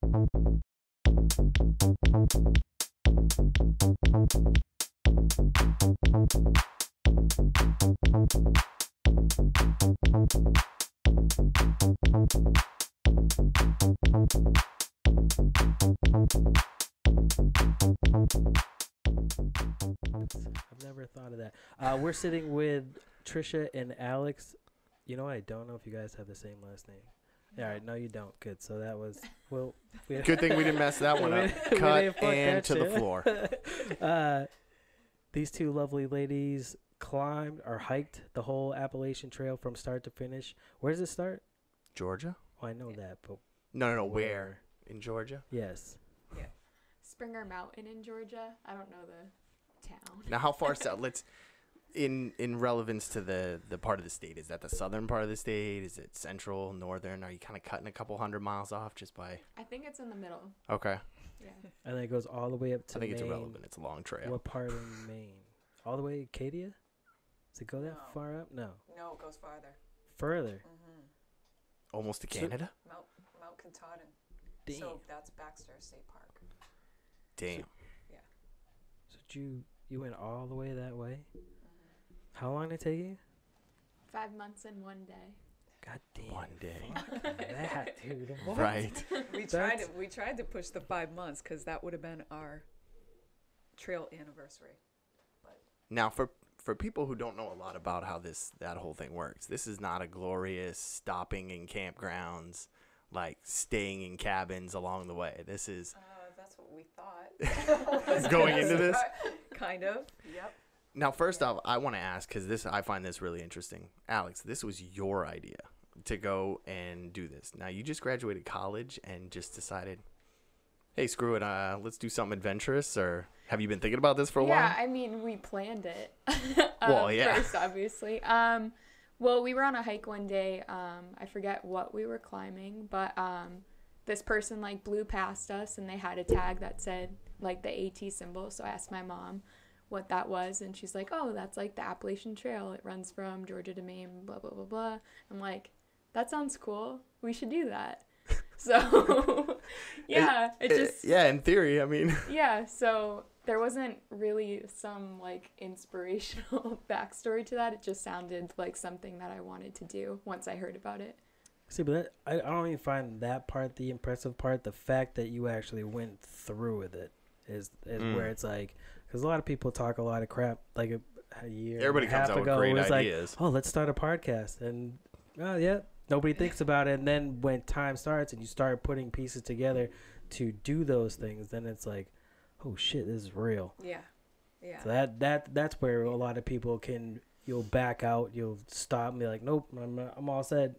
I've never thought of that. We're sitting with Trisha and Alex. You know, I don't know if you guys have the same last name. Yeah, all right, no, you don't. Good. So that was Good thing we didn't mess that one up. Cut and to the floor. These two lovely ladies climbed or hiked the whole Appalachian Trail from start to finish. Where does it start? Georgia? Oh, I know that, but No. Where? In Georgia? Yes. Yeah. Springer Mountain in Georgia. I don't know the town. Now, how far south? Let's in relevance to the part of the state. Is that the southern part of the state? Is it central, northern? Are you kind of cutting a couple hundred miles off just by? I think it's in the middle. Okay. Yeah. And then it goes all the way up to I think Maine. it's irrelevant. It's a long trail. What part in Maine? All the way to Acadia? Does it go that far up? No. No, it goes farther. Further. Almost to Canada? Mount Katahdin. Damn. So that's Baxter State Park. Damn. Yeah. So you went all the way that way? How long did it take you? 5 months and 1 day. God damn. 1 day. That, dude. What? Right. We tried to push the 5 months because that would have been our trail anniversary. Now, for people who don't know a lot about how that whole thing works, this is not a glorious stopping in campgrounds, like staying in cabins along the way. This is That's what we thought. going into this. Kind of. Yep. Now, first off, I want to ask, because I find this really interesting. Alex, this was your idea to go and do this. Now, you just graduated college and just decided, hey, screw it, let's do something adventurous, or have you been thinking about this for a while? Yeah, I mean, we planned it. Well, yeah. First, obviously. Well, we were on a hike one day. I forget what we were climbing, but this person, like, blew past us, and they had a tag that said, like, the AT symbol. So I asked my mom what that was, and she's like, oh, that's like the Appalachian Trail. It runs from Georgia to Maine, blah, blah, blah, blah. I'm like, that sounds cool. We should do that. So, yeah, it just... Yeah, in theory, I mean... Yeah, so there wasn't really some, like, inspirational backstory to that. It just sounded like something that I wanted to do once I heard about it. See, but I don't even find that part the impressive part. The fact that you actually went through with it is where it's like... Because a lot of people talk a lot of crap, like a year Everybody and a half comes out ago. with great it was ideas. like, oh, let's start a podcast. And, oh, yeah, nobody thinks about it. And then when time starts and you start putting pieces together to do those things, then it's like, oh, shit, this is real. Yeah. Yeah. So that's where a lot of people you'll back out, you'll stop and be like, nope, I'm all set.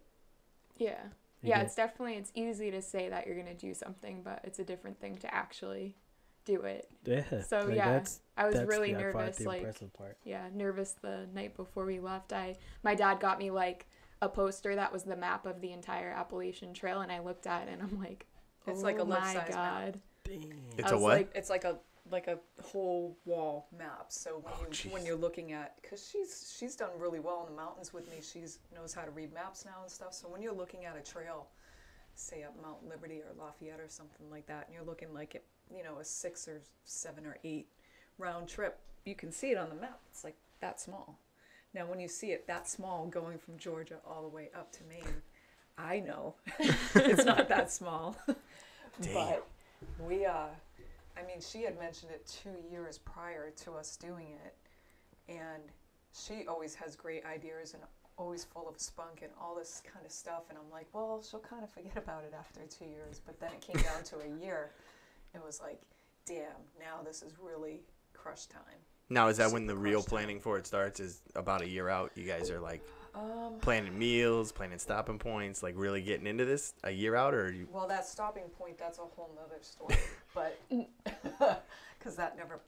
Yeah. Yeah, it's easy to say that you're going to do something, but it's a different thing to actually do it. Yeah. So, like yeah, I was really I find nervous, the like, impressive part. yeah, nervous the night before we left. My dad got me, like, a poster that was the map of the entire Appalachian Trail, and I looked at it, and I'm like, It's like a life-size map. God. Damn. It's a what? It's like a whole wall map. So when you're looking at, because she's done really well in the mountains with me. Knows how to read maps now and stuff. So when you're looking at a trail, say up Mount Liberty or Lafayette or something like that, and you're looking like it, a 6 or 7 or 8 round trip, you can see it on the map. It's like that small. Now when you see it that small going from Georgia all the way up to Maine, I know it's not that small. But she had mentioned it 2 years prior to us doing it, and she always has great ideas and always full of spunk and all this kind of stuff, and I'm like, well, she'll kind of forget about it after 2 years. But then it came down to a year. It was like, damn, now this is really crush time. Now, is that when the real planning for it starts? Is about a year out? You guys are like planning meals, planning stopping points, like really getting into this a year out, or you? Well, that stopping point, that's a whole nother story, but because that never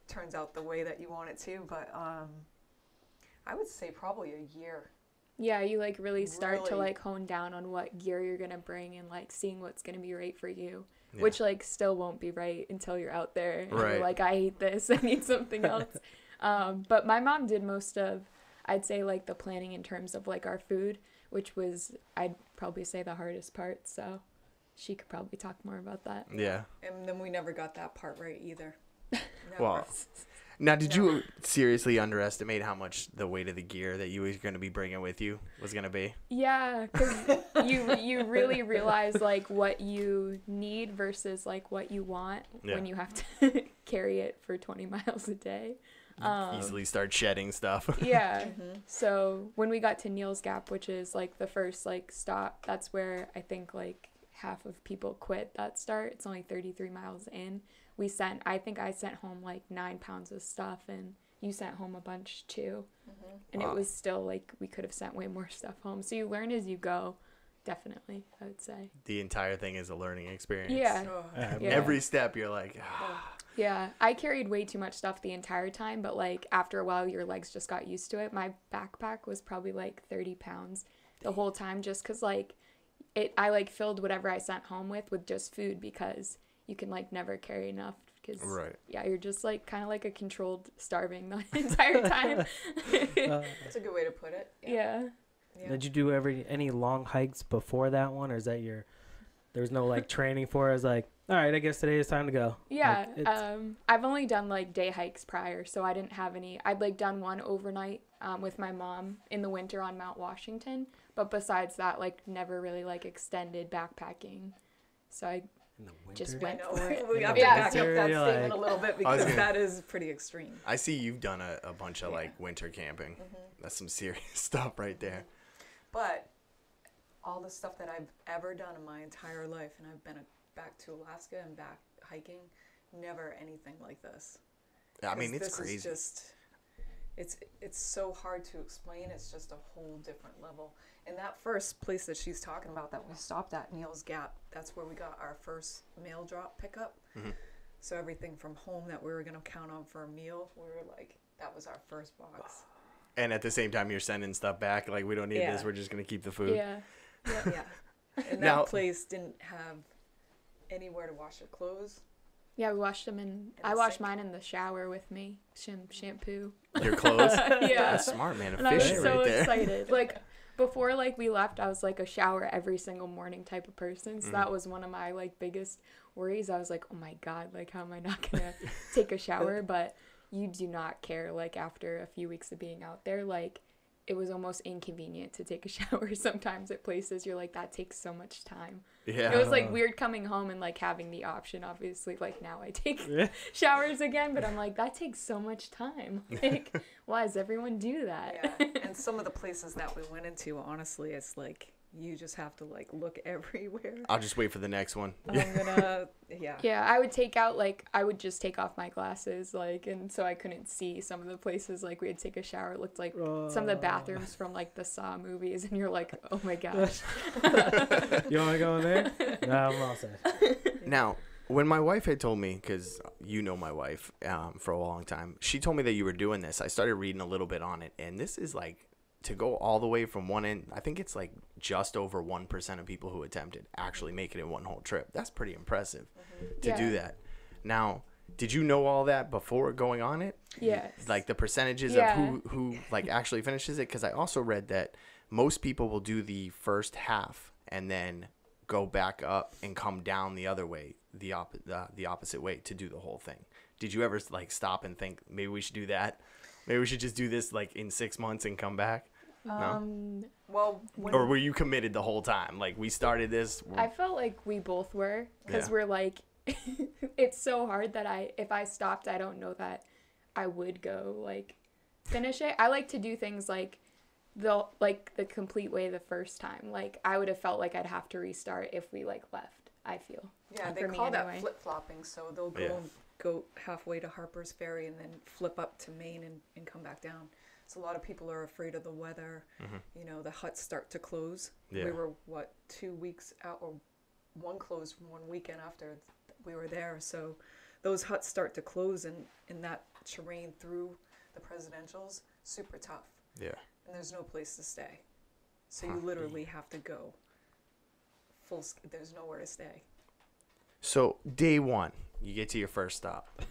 turns out the way that you want it to. But I would say probably a year. Yeah, you like really start to like hone down on what gear you're gonna bring and like seeing what's gonna be right for you. Yeah. Which like still won't be right until you're out there and you're like, I hate this, I need something else. But my mom did most of, I'd say, like the planning in terms of like our food, which was, I'd probably say, the hardest part. So she could probably talk more about that. Yeah. And then we never got that part right either. Never. Well, now, did you seriously underestimate how much the weight of the gear that you were going to be bringing with you was going to be? Yeah, because you really realize like what you need versus like what you want when you have to carry it for 20 miles a day. Easily start shedding stuff. Yeah. So when we got to Neal's Gap, which is like the first like stop, that's where I think like half of people quit that start. It's only 33 miles in. I think I sent home like 9 pounds of stuff, and you sent home a bunch too. And it was still like we could have sent way more stuff home. So you learn as you go, definitely, I would say. The entire thing is a learning experience. Yeah. Every step you're like, Yeah, I carried way too much stuff the entire time, but like after a while your legs just got used to it. My backpack was probably like 30 pounds the whole time, just because like I like filled whatever I sent home with just food, because you can like never carry enough, because you're just like kind of like a controlled starving the entire time. That's a good way to put it. Yeah. Did you do any long hikes before that one, or is that there's no like training for it? It's like, all right, I guess today is time to go. Yeah. I've only done like day hikes prior, so I didn't have any. I'd like done one overnight with my mom in the winter on Mount Washington, but besides that, like never really like extended backpacking. So I just went for it. We have to back up that statement a little bit, because that is pretty extreme. I see you've done a bunch of like winter camping. That's some serious stuff right there. But all the stuff that I've ever done in my entire life, and I've been back to Alaska and back hiking, never anything like this. I mean, it's this crazy. Is just, it's so hard to explain. It's just a whole different level. And that first place that she's talking about that we stopped at, Neal's Gap, that's where we got our first mail drop pickup. So everything from home that we were going to count on for a meal, we were like, that was our first box. And at the same time, you're sending stuff back. Like, we don't need this. We're just going to keep the food. Yeah. And that place didn't have anywhere to wash your clothes. Yeah, we washed them I washed mine in the shower with me. Shampoo. Your clothes? Yeah. That's smart, man. And I was Efficient so right there. excited. Like, before, like, we left, I was, like, a shower every single morning type of person. So that was one of my, like, biggest worries. I was like, oh, my God, like, how am I not going to take a shower? But you do not care, like, after a few weeks of being out there. Like, it was almost inconvenient to take a shower sometimes at places. You're like, that takes so much time. Yeah. It was like weird coming home and like having the option. Obviously, like now I take showers again, but I'm like, that takes so much time. Like, why does everyone do that? Yeah. And some of the places that we went into, honestly, it's like you just have to like look everywhere. I'll just wait for the next one. Yeah, I would just take off my glasses, like, and so I couldn't see some of the places. Like, we'd take a shower, it looked like some of the bathrooms from like the Saw movies, and you're like, oh my gosh. You want to go in there? No, I'm all set. Now, when my wife had told me, because you know my wife for a long time, she told me that you were doing this. I started reading a little bit on it, and this is like, to go all the way from one end, I think it's like just over 1% of people who attempted actually make it in one whole trip. That's pretty impressive to do that. Now, did you know all that before going on it? Yes. Like the percentages of who like actually finishes it? Because I also read that most people will do the first half and then go back up and come down the other way, the opposite way, to do the whole thing. Did you ever like stop and think, maybe we should do that? Maybe we should just do this like in 6 months and come back? No? Well, or were you committed the whole time? Like, we started this. I felt like we both were, because we're like, it's so hard that if I stopped, I don't know that I would go like finish it. I like to do things like the complete way the first time. Like, I would have felt like I'd have to restart if we like left, I feel. Yeah, they call that flip-flopping. So they'll go halfway to Harper's Ferry and then flip up to Maine and come back down. So a lot of people are afraid of the weather. You know, the huts start to close. We were 2 weeks out, or one closed 1 weekend after we were there. So those huts start to close, and in that terrain through the presidentials, super tough. Yeah. And there's no place to stay. So you literally have to go there's nowhere to stay. So day one, you get to your first stop.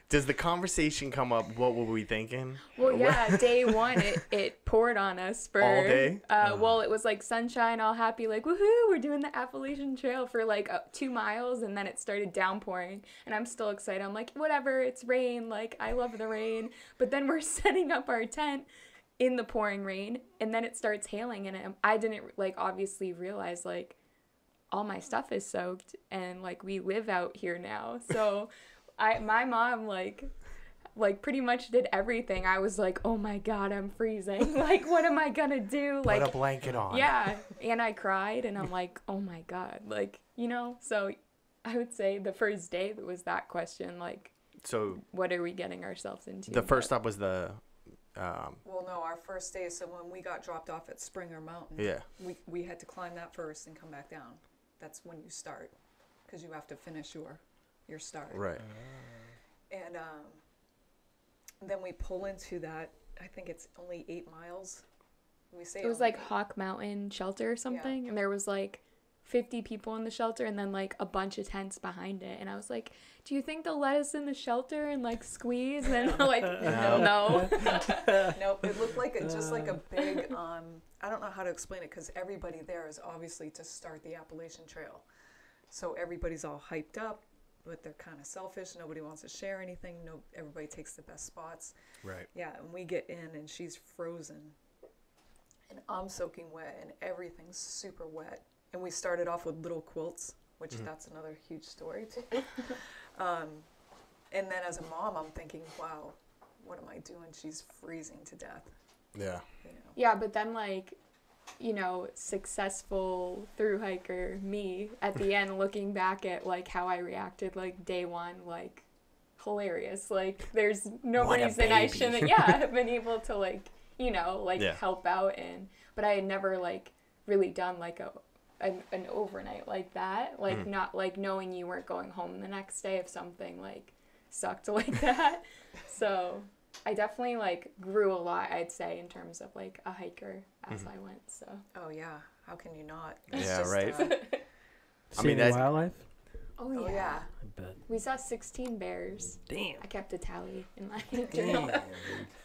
Does the conversation come up? What were we thinking? Well, yeah, day one, it poured on us for all day. Well, it was like sunshine, all happy, like woohoo, we're doing the Appalachian Trail for like 2 miles, and then it started downpouring, and I'm still excited. I'm like, whatever, it's rain, like I love the rain. But then we're setting up our tent in the pouring rain, and then it starts hailing, and I didn't like obviously realize like all my stuff is soaked, and like we live out here now, so. My mom, like pretty much did everything. I was like, oh my God, I'm freezing. Like, what am I gonna do? Like, put a blanket on. Yeah. And I cried, and I'm like, oh my God. Like, so I would say the first day was that question, like, so what are we getting ourselves into? The first stop was the... well, no, our first day, so when we got dropped off at Springer Mountain, we had to climb that first and come back down. That's when you start, because you have to finish your start. Right. And then we pull into that, I think it's only 8 miles. We say it was like Hawk Mountain Shelter or something, and there was like 50 people in the shelter and then like a bunch of tents behind it, and I was like, do you think they'll let us in the shelter and like squeeze? And they're like, no. Nope, it looked like just like a big I don't know how to explain it, because everybody there is obviously to start the Appalachian Trail, so everybody's all hyped up, but they're kind of selfish. Nobody wants to share anything. Everybody takes the best spots. Right. Yeah, and we get in, and she's frozen, and I'm soaking wet, and everything's super wet. And we started off with little quilts, which that's another huge story too. And then as a mom, I'm thinking, wow, what am I doing? She's freezing to death. Yeah. Yeah, but then like, successful thru hiker me at the end, looking back at like how I reacted like day one, like hilarious. Like there's no reason I shouldn't have been able to like help out, but I had never like really done like an overnight like that, like not like knowing you weren't going home the next day if something like sucked like that. So I definitely like grew a lot, I'd say, in terms of like a hiker as I went. So. Oh yeah, how can you not? Right. I mean, that's wildlife. Oh yeah. I bet. We saw 16 bears. Damn. I kept a tally in my journal.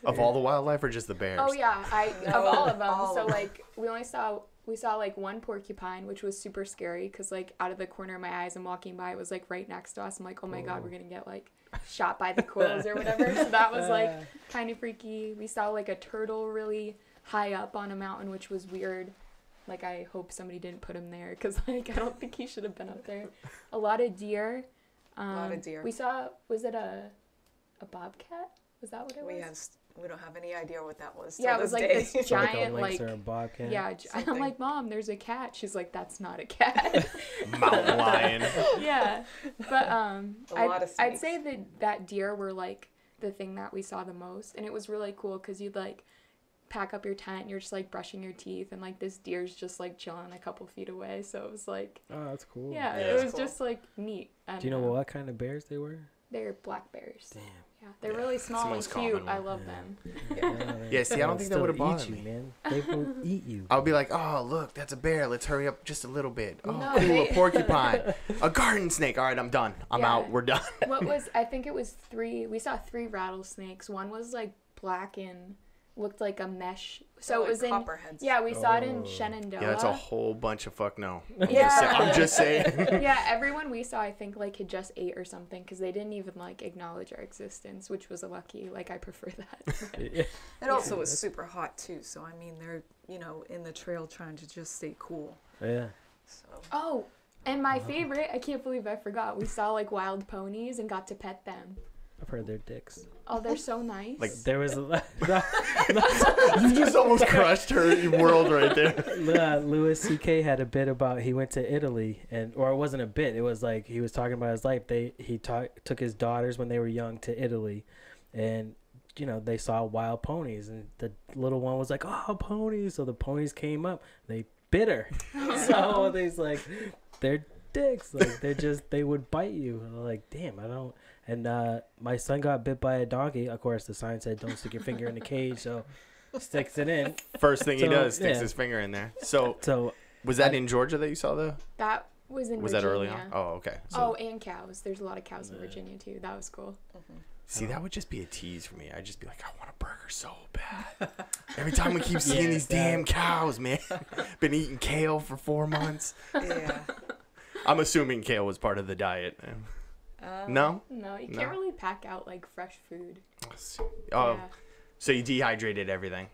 Of all the wildlife or just the bears? Oh yeah, of all of them. So like we saw like one porcupine, which was super scary because like out of the corner of my eyes and walking by, it was like right next to us. I'm like, oh my God, we're gonna get like shot by the quills or whatever. So that was like kind of freaky. We saw like a turtle really high up on a mountain, which was weird. Like I hope somebody didn't put him there because like I don't think he should have been up there. A lot of deer. A lot of deer. We saw, was it a bobcat? Was that what it was? We don't have any idea what that was. Yeah, it was like this giant, like a bobcat. Yeah, I'm like, Mom, there's a cat. She's like, that's not a cat. Mountain lion. Yeah, but I'd say that deer were like the thing that we saw the most, and it was really cool because you'd like pack up your tent, and you're just like brushing your teeth, and like this deer's just like chilling a couple feet away. So it was like, oh, that's cool. Yeah, it was just like neat. Do you know what kind of bears they were? They're black bears. Damn. Yeah, they're really small and cute. I love them. Yeah, see, I don't think that would have bothered me. Man. They will eat you. I would be like, oh, look, that's a bear. Let's hurry up just a little bit. Oh, No, cool, a porcupine. A garden snake. All right, I'm done. I'm out. We're done. I think it was 3. We saw 3 rattlesnakes. One was like black and looked like a mesh. So it was in copperheads. Yeah, we saw it in Shenandoah. Yeah, that's a whole bunch of fuck no. Yeah. I'm just saying. Yeah, everyone we saw I think like had just ate or something because they didn't even like acknowledge our existence, which was a lucky. Like I prefer that. It also was super hot too, so I mean they're in the trail trying to just stay cool. Yeah. So. Oh, and my favorite, I can't believe I forgot. We saw like wild ponies and got to pet them. I've heard they're dicks. Oh, they're so nice. Like there was You just almost crushed her world right there. Louis C.K. had a bit about he went to Italy or it wasn't a bit. It was like he was talking about his life. He took his daughters when they were young to Italy, and they saw wild ponies, and the little one was like, "Oh, ponies!" So the ponies came up, they bit her. So they're dicks. Like they would bite you. And I'm like, damn, I don't. And my son got bit by a donkey. Of course, the sign said, "Don't stick your finger in the cage," so sticks it in. First thing he does, sticks his finger in there. So was that in Georgia that you saw That was in Virginia. Was that early on? Oh, okay. So, and cows. There's a lot of cows in Virginia too. That was cool. See, that would just be a tease for me. I'd just be like, I want a burger so bad. Every time we keep seeing these damn cows, man. Been eating kale for 4 months. Yeah. I'm assuming kale was part of the diet. No? No, you can't really pack out like fresh food. Oh, Yeah, so you dehydrated everything.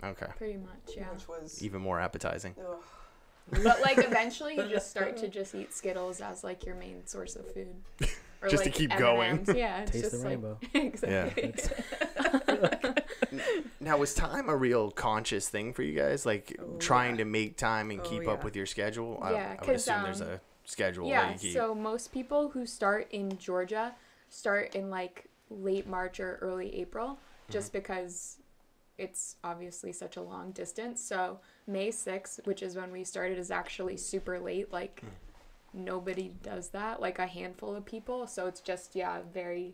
Okay. pretty much, yeah. Which was. Even more appetizing. Ugh. But like eventually you just start to just eat Skittles as like your main source of food. Or, Just to like, keep going. M&Ms. Yeah, it's Taste just the like, rainbow. exactly. Now, was time a real conscious thing for you guys? Like trying to make time and keep up with your schedule? Yeah, I would 'cause, assume there's a schedule Yeah, that you keep. so most people who start in Georgia start in like late March or early April just because it's obviously such a long distance. So May 6th, which is when we started, is actually super late. Like nobody does that, like a handful of people. So it's just, a very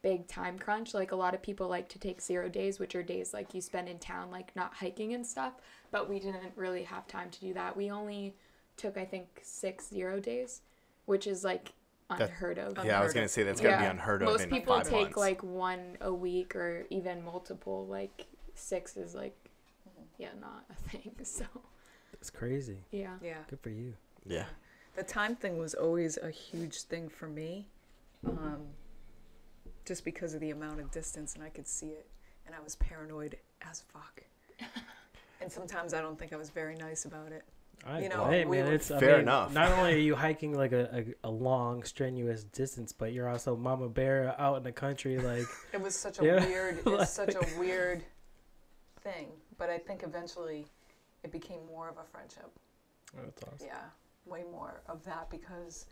big time crunch. Like a lot of people like to take 0 days, which are days like you spend in town, like not hiking and stuff. But we didn't really have time to do that. We only took, I think, 6 0 days, which is like unheard of. Yeah, I was going to say that's got to be unheard of Most in people 5 take months. like 1 a week or even multiple. Like 6 is like, not a thing. So That's crazy. yeah. Yeah. Good for you. Yeah. The time thing was always a huge thing for me, just because of the amount of distance, and I could see it, and I was paranoid as fuck. And sometimes I don't think I was very nice about it. Hey, we man, were- it's Fair enough. Not only are you hiking like a long, strenuous distance, but you're also mama bear out in the country. Like It was such a Yeah. weird, it's such a weird thing. But I think eventually it became more of a friendship. that's awesome. Yeah, way more of that because,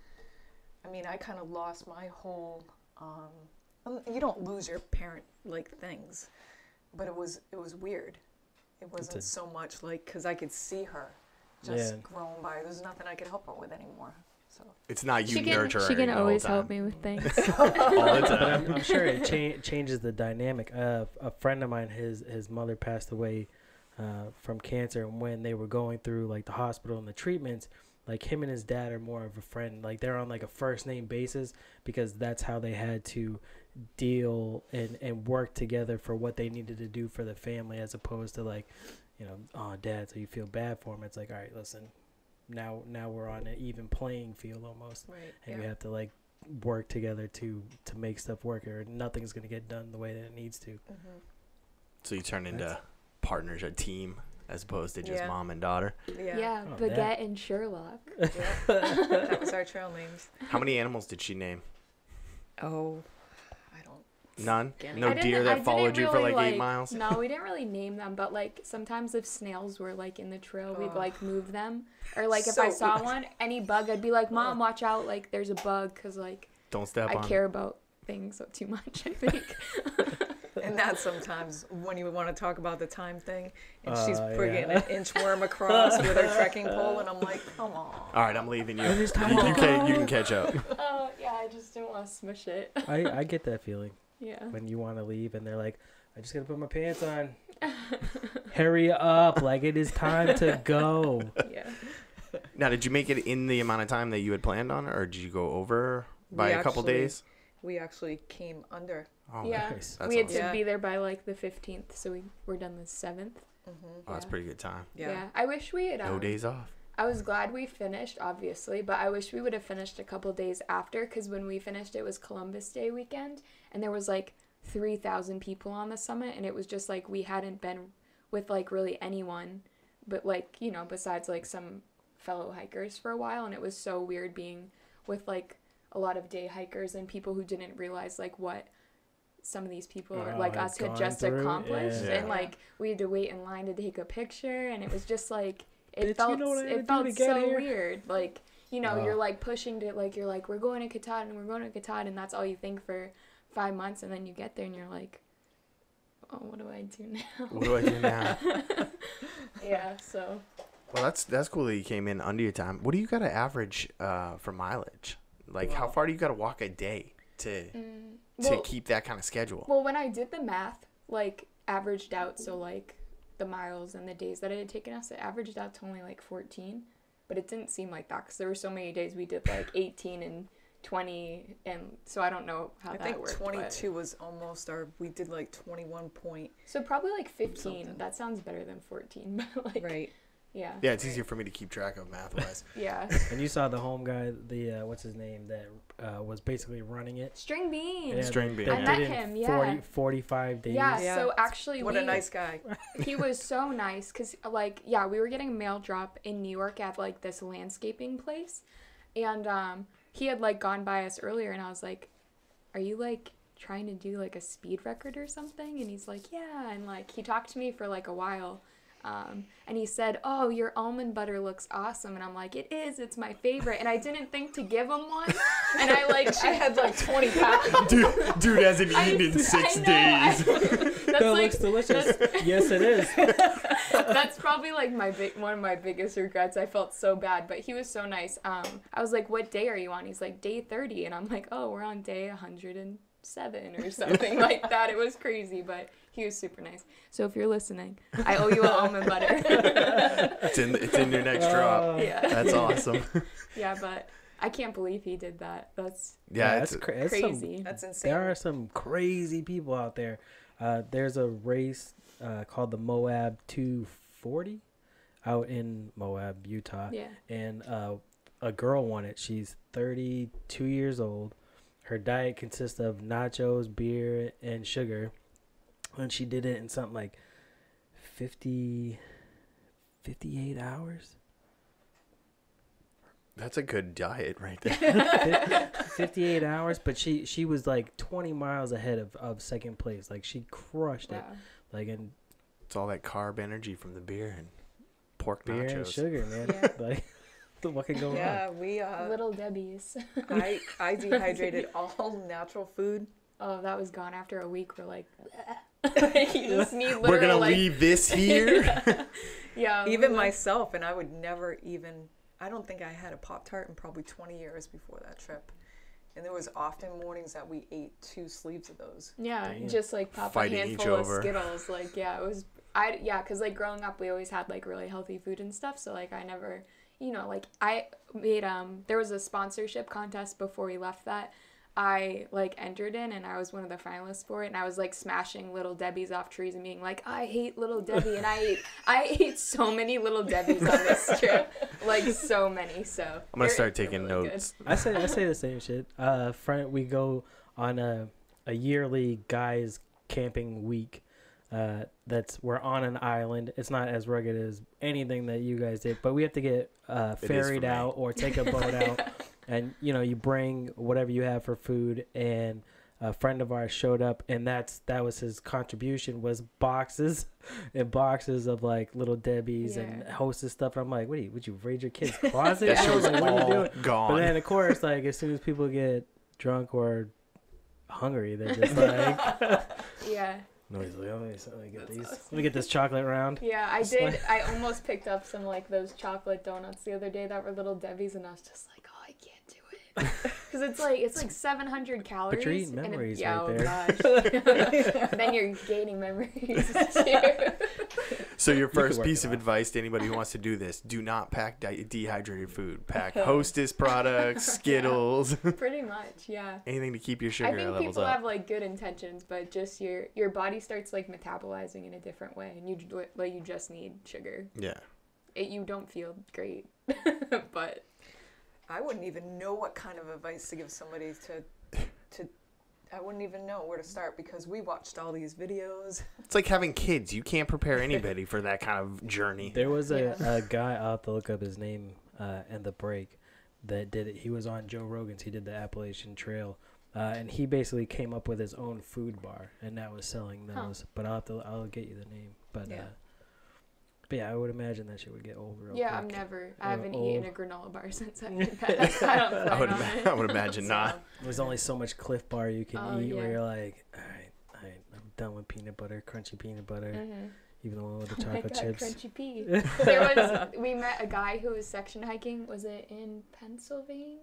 I mean, I kind of lost my whole. You don't lose your parent like things, but it was weird. It wasn't so much like because I could see her just grown by. There's nothing I could help her with anymore. So It's not you She can nurturing she can the whole always time. help me with things. All the But time. I'm sure it changes the dynamic. A friend of mine, his mother passed away from cancer, and when they were going through like the hospital and the treatments, like him and his dad are more of a friend. Like they're on like a first name basis because that's how they had to deal and work together for what they needed to do for the family, as opposed to like, oh, dad, so you feel bad for him. It's like, all right, listen, now we're on an even playing field almost, right, and we have to like work together to make stuff work, or nothing's gonna get done the way that it needs to. So you turn into partners, a team, as opposed to just Yeah. mom and daughter. Yeah, Oh, Baguette that. and Sherlock. That was our trail names. How many animals did she name? Oh, I don't. None? Skinny. No I didn't- deer I that followed didn't you for really, like 8 miles? No, we didn't really name them, but like sometimes if snails were like in the trail, we'd like move them. Or like if I So- saw one, any bug, I'd be like, Mom, watch out, like there's a bug, because like Don't step I on care about things too much, I think. And that sometimes when you want to talk about the time thing, and she's bringing yeah. an inchworm across with her trekking pole, and I'm like, come on. All right, I'm leaving you. You can catch up. Oh, yeah, I just didn't want to smush it. I get that feeling Yeah. when you want to leave and they're like, I just gotta put my pants on. Hurry up, like it is time to go. Yeah. Now, did you make it in the amount of time that you had planned on, or did you go over by We a couple actually- days? We actually came under. Oh, Yeah. nice. That's We had awesome. to be there by like the 15th, so we were done the 7th. Oh, that's a pretty good time. Yeah. I wish we had. No days off. I was glad we finished, obviously, but I wish we would have finished a couple days after, because when we finished, it was Columbus Day weekend, and there was like 3,000 people on the summit, and it was just like we hadn't been with like really anyone, but like, besides like some fellow hikers for a while, and it was so weird being with like a lot of day hikers and people who didn't realize like what some of these people like us had just accomplished, Yeah. and like we had to wait in line to take a picture, and it was just like Bitch, it felt you know what I had to it do felt to get so here? weird, like you're like pushing to like, you're like, we're going to Katahdin, and that's all you think for 5 months, and then you get there and you're like, oh, what do I do now? What do I do now? Yeah, so Well, that's cool that you came in under your time. What do you got to average for mileage? Like, how far do you got to walk a day to keep that kind of schedule? Well, when I did the math, like averaged out, so like the miles and the days that it had taken us, it averaged out to only like 14, but it didn't seem like that because there were so many days we did like 18 and 20, and so I don't know how that worked. I think 22 was almost we did like 21 point. So probably like 15. Something. That sounds better than 14, but like. Right. Yeah. Yeah, it's easier for me to keep track of math-wise. Yeah. And you saw the home guy, the what's his name, that was basically running it. String Bean. Yeah, String Bean. that I met did it him, in yeah. 45 days. Yeah, so actually What a nice guy. He was so nice because, like, yeah, we were getting a mail drop in New York at, like, this landscaping place. And he had, like, gone by us earlier, and I was like, are you, like, trying to do, like, a speed record or something? And he's like, yeah. And, like, he talked to me for, like, a while. And he said, oh, your almond butter looks awesome. And I'm like, it is. It's my favorite. And I didn't think to give him one. And I had like 20 pounds. Dude hasn't eaten in 6 days. That looks delicious. Yes, it is. That's probably like one of my biggest regrets. I felt so bad, but he was so nice. I was like, what day are you on? He's like, day 30. And I'm like, oh, we're on day 107 or something like that. It was crazy, but he was super nice. So if you're listening, I owe you an almond butter. It's in your next drop. Yeah. That's awesome. Yeah, but I can't believe he did that. That's That's crazy. That's insane. There are some crazy people out there. There's a race called the Moab 240 out in Moab, Utah. Yeah. And a girl won it. She's 32 years old. Her diet consists of nachos, beer, and sugar. And she did it in something like 58 hours. That's a good diet right there. 58 hours, but she was like 20 miles ahead of second place. Like she crushed it. Wow. Like in It's all that carb energy from the beer and pork beer nachos. and sugar, man. Yeah. Like what could go Yeah, wrong? we Little Debbie's. I dehydrated all natural food. Oh, that was gone after a week. We're like, you just need literal, We're gonna like, leave this here. yeah. Even myself, and I would never even, I don't think I had a Pop-Tart in probably 20 years before that trip. And there was often mornings that we ate 2 sleeves of those. Yeah, Damn. just like pop a Fighting handful each of over. Skittles. Like, yeah, it was, because like growing up, we always had like really healthy food and stuff. So like I never, like I made, there was a sponsorship contest before we left that I like entered in, and I was one of the finalists for it, and I was like smashing Little Debbie's off trees and being like, I hate Little Debbie, and I ate so many Little Debbie's on this trip, like so many. So I'm gonna start taking really notes. good. I say the same shit. We go on a yearly guys camping week. We're on an island. It's not as rugged as anything that you guys did, but we have to get ferried out or take a boat out. And you bring whatever you have for food, and a friend of ours showed up, and that was his contribution, was boxes and boxes of like Little Debbie's and Hostess stuff. And I'm like, would you raid your kid's closet? That shit was Like, what are you all doing? gone. But then of course, like as soon as people get drunk or hungry, they're just like, Yeah. nobody's like, let me get this chocolate round. Yeah, I did. I almost picked up some like those chocolate donuts the other day that were Little Debbie's, and I was just like, oh, I can't do it, because it's like 700 calories. But you're eating and memories right there. Gosh. Then you're gaining memories too. So your could first work piece it of out. advice to anybody who wants to do this: do not pack dehydrated food. Pack Hostess products, Skittles, Pretty much, yeah. anything to keep your I sugar think levels people up. have like good intentions, but just your body starts like metabolizing in a different way, and you just need sugar. Yeah. You don't feel great, but I wouldn't even know what kind of advice to give somebody to I wouldn't even know where to start, because we watched all these videos. It's like having kids. You can't prepare anybody for that kind of journey. There was a guy, I'll have to look up his name in the break, that did it. He was on Joe Rogan's. He did the Appalachian Trail, and he basically came up with his own food bar, and now is selling those. But I'll get you the name. But yeah, I would imagine that shit would get old real yeah, quick. I haven't old. eaten a granola bar since I did that. I don't plan on it. I would imagine not. There's only so much Cliff Bar you can eat where yeah. you're like, all right, I'm done with peanut butter, crunchy peanut butter, Mhm. even the one with the Oh my chocolate God, chips. Crunchy pea. We met a guy who was section hiking. Was it in Pennsylvania?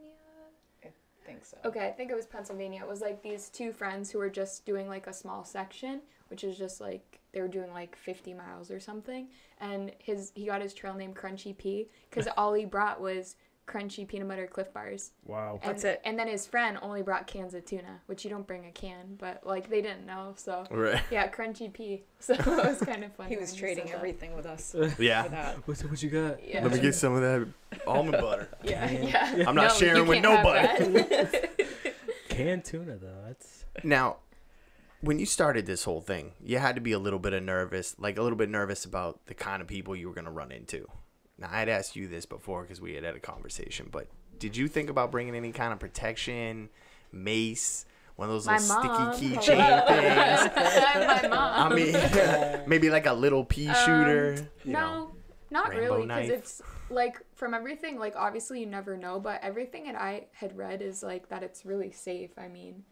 I think so. Okay, I think it was Pennsylvania. It was like these 2 friends who were just doing like a small section, which is just like they were doing like 50 miles or something. And he got his trail name Crunchy Pea because all he brought was crunchy peanut butter Cliff Bars. Wow. And, That's it. And then his friend only brought cans of tuna, which you don't bring a can, but like they didn't know, so Right. yeah, crunchy pea. So it was kind of funny. He was when trading said that. everything with us. Yeah. For that. What you got? Yeah. Let me get some of that almond butter. Yeah, yeah. I'm not sharing you with can't have nobody. that. Canned tuna though. That's Now, when you started this whole thing, you had to be a little bit nervous about the kind of people you were going to run into. Now, I had asked you this before because we had a conversation, but did you think about bringing any kind of protection, mace, one of those little sticky keychain things? My mom. I mean, maybe like a little pea shooter. You know, No, not rainbow really, knife. because it's like from everything. Like obviously you never know, but everything that I had read is like that it's really safe. I mean,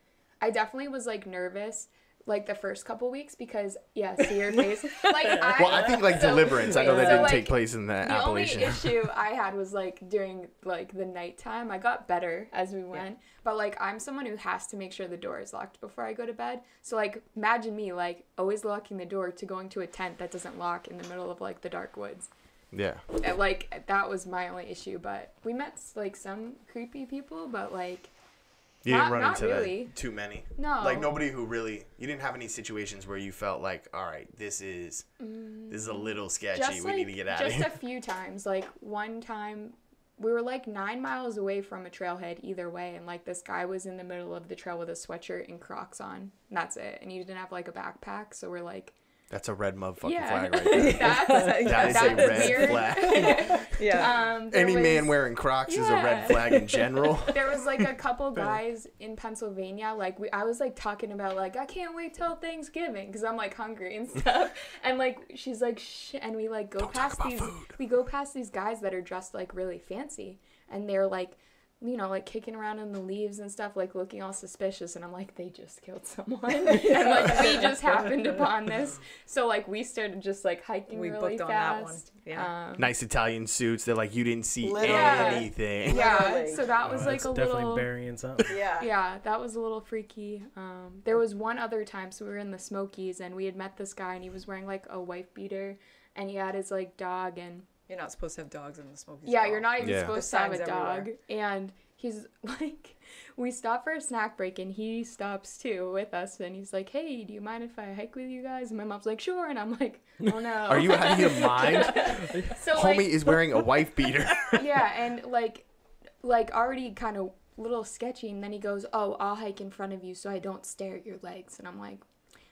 I definitely was like nervous. Like the first couple weeks because see your face. Like I think like Deliverance. I know that so, didn't like, take place in the The Appalachian. only issue I had was like during like the nighttime. I got better as we went, but like I'm someone who has to make sure the door is locked before I go to bed. So like imagine me like always locking the door to going to a tent that doesn't lock in the middle of like the dark woods. Yeah. And, like that was my only issue. But we met like some creepy people, but like. You didn't Not- run not into really. too many. No. Like nobody who really. You didn't have any situations where you felt like, all right, this is a little sketchy. We need to get out of just here. a few times. Like one time, we were like 9 miles away from a trailhead either way, and like this guy was in the middle of the trail with a sweatshirt and Crocs on. And that's it. And he didn't have like a backpack, so we're like, That's a red motherfucking yeah, flag right there. That is a that's red weird. flag. Yeah. There Any was- man wearing Crocs is a Yeah. red flag in general. There was like a couple guys in Pennsylvania, like I was like talking about like I can't wait till Thanksgiving because I'm like hungry and stuff, and like she's like shh, and we like go Don't talk past about these food. we go past these guys that are dressed like really fancy, and they're like, you know, like kicking around in the leaves and stuff, like looking all suspicious, and I'm like, they just killed someone, and like we just happened upon this, so like we started just like hiking We really booked on fast. that one. Yeah. Nice Italian suits. They're like, you didn't see Literally. anything. Yeah, Literally. so that was like that's a definitely little. burying something. Yeah. Yeah, that was a little freaky. There was one other time, so we were in the Smokies, and we had met this guy, and he was wearing like a wife beater, and he had his like dog, and You're not supposed to have dogs in the Smokies. yeah, at you're all. not even Yeah. supposed The to have a signs dog, everywhere. and he's like, we stopped for a snack break, and he stops too with us, and he's like, hey, do you mind if I hike with you guys? And my mom's like, sure, and I'm like, oh no. Are you out of your mind? so Homie like, is wearing a wife beater. yeah, and like already kind of little sketchy, and then he goes, oh, I'll hike in front of you so I don't stare at your legs, and I'm like,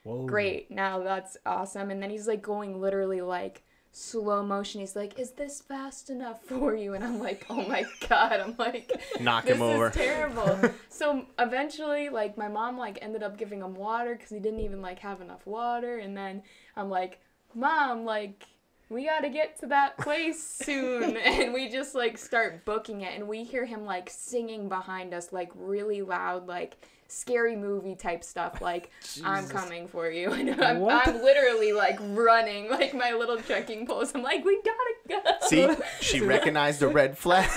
Whoa. great, now that's awesome. And then he's like going literally like slow motion. He's like, is this fast enough for you? And I'm like, oh my god, I'm like, Knock this him over. is terrible. So eventually like my mom like ended up giving him water because he didn't even like have enough water, and then I'm like, Mom, like we gotta get to that place soon. And we just like start booking it, and we hear him like singing behind us like really loud, like scary movie type stuff, like I'm coming for you, and I'm literally like running like my little trekking poles. I'm like, we gotta go. See, she recognized the red flag.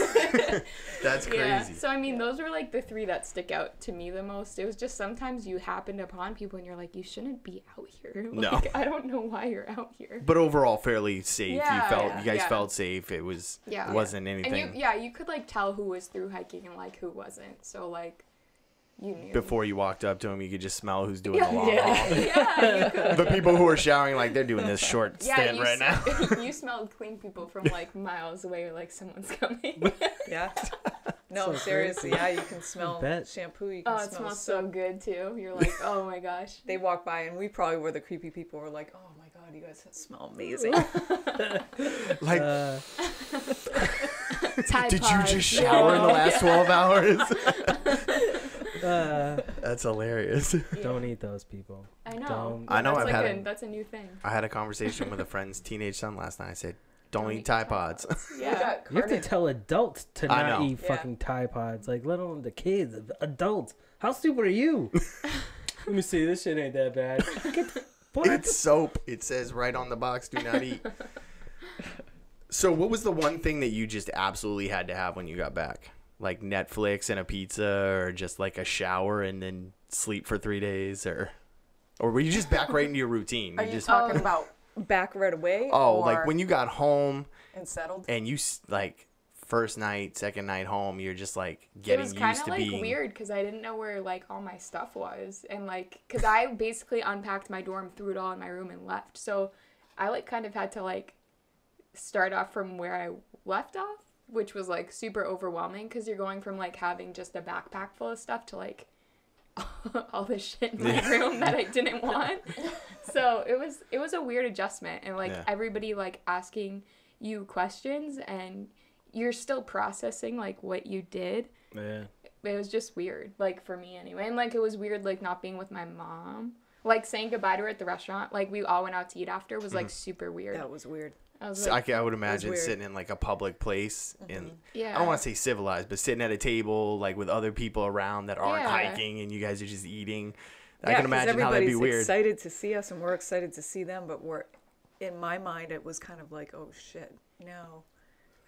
That's crazy. Yeah, so I mean those were like the three that stick out to me the most. It was just sometimes you happen upon people and you're like, you shouldn't be out here. No. Like, I don't know why you're out here. But overall, fairly safe. Yeah, You guys yeah. felt safe. It was Yeah. wasn't anything. And you could like tell who was through hiking and like who wasn't. So like you knew. Before you walked up to him, you could just smell who's doing the long haul. Yeah, you could. The people who are showering, like they're doing this short stint you right now. You smelled clean people from like miles away, or like someone's coming. Yeah. No, So great. seriously, yeah, you can smell bet. shampoo. You can Oh, it smell smells so soap. good too. You're like, oh my gosh. They walk by, and we probably were the creepy people. We're like, oh my god, you guys smell amazing. Like, Tide did you Pods. just shower in the last 12 hours? Uh, That's hilarious. Don't eat those people. I know. Don't- I know, That's I've like had that's a new thing. I had a conversation with a friend's teenage son last night. I said, don't eat Tide Pods. Yeah. You have to tell adults to I not know. eat Yeah. fucking Tide Pods. Like, let alone the kids. Adults. How stupid are you? Let me see. This shit ain't that bad. What? It's soap. It says right on the box, do not eat. So what was the one thing that you just absolutely had to have when you got back? Like Netflix and a pizza, or just like a shower and then sleep for 3 days, or were you just back right into your routine? Are You you just talking about back right away? oh, or like when you got home and settled? and you like first night, second night home, you're just like getting used to being. It was kind of like weird because I didn't know where like all my stuff was, and like because I basically unpacked my dorm, threw it all in my room, and left. So I like kind of had to like start off from where I left off, which was like super overwhelming because you're going from like having just a backpack full of stuff to like all this shit in my room that I didn't want. So it was a weird adjustment, and like everybody like asking you questions and you're still processing like what you did. Yeah. It was just weird, like for me anyway. And like it was weird like not being with my mom. Like saying goodbye to her at the restaurant, like we all went out to eat after, was like super weird. That was weird. I was So like, I would imagine sitting in like a public place and yeah. I don't want to say civilized, but sitting at a table like with other people around that aren't Yeah. hiking and you guys are just eating. Yeah, I can 'cause imagine how that'd be everybody's weird. excited to see us and we're excited to see them, but we're, in my mind, it was kind of like, oh shit, no,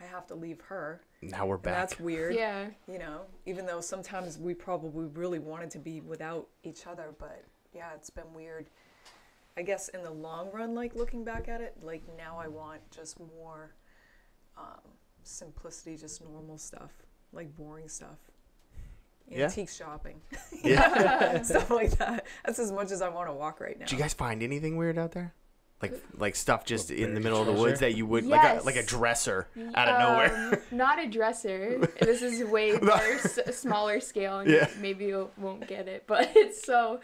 I have to leave her. Now we're And back. that's weird. Yeah. You know, even though sometimes we probably really wanted to be without each other, but yeah, it's been weird. I guess in the long run, like looking back at it, like now I want just more simplicity, just normal stuff, like boring stuff. Yeah. Antique shopping. Yeah. Stuff like that. That's as much as I want to walk right now. Did you guys find anything weird out there? Like stuff just in the middle of the treasure? woods that you would Yes. like a dresser out of nowhere. Not a dresser. This is way more smaller scale, and Yeah. maybe you won't get it. But it's so.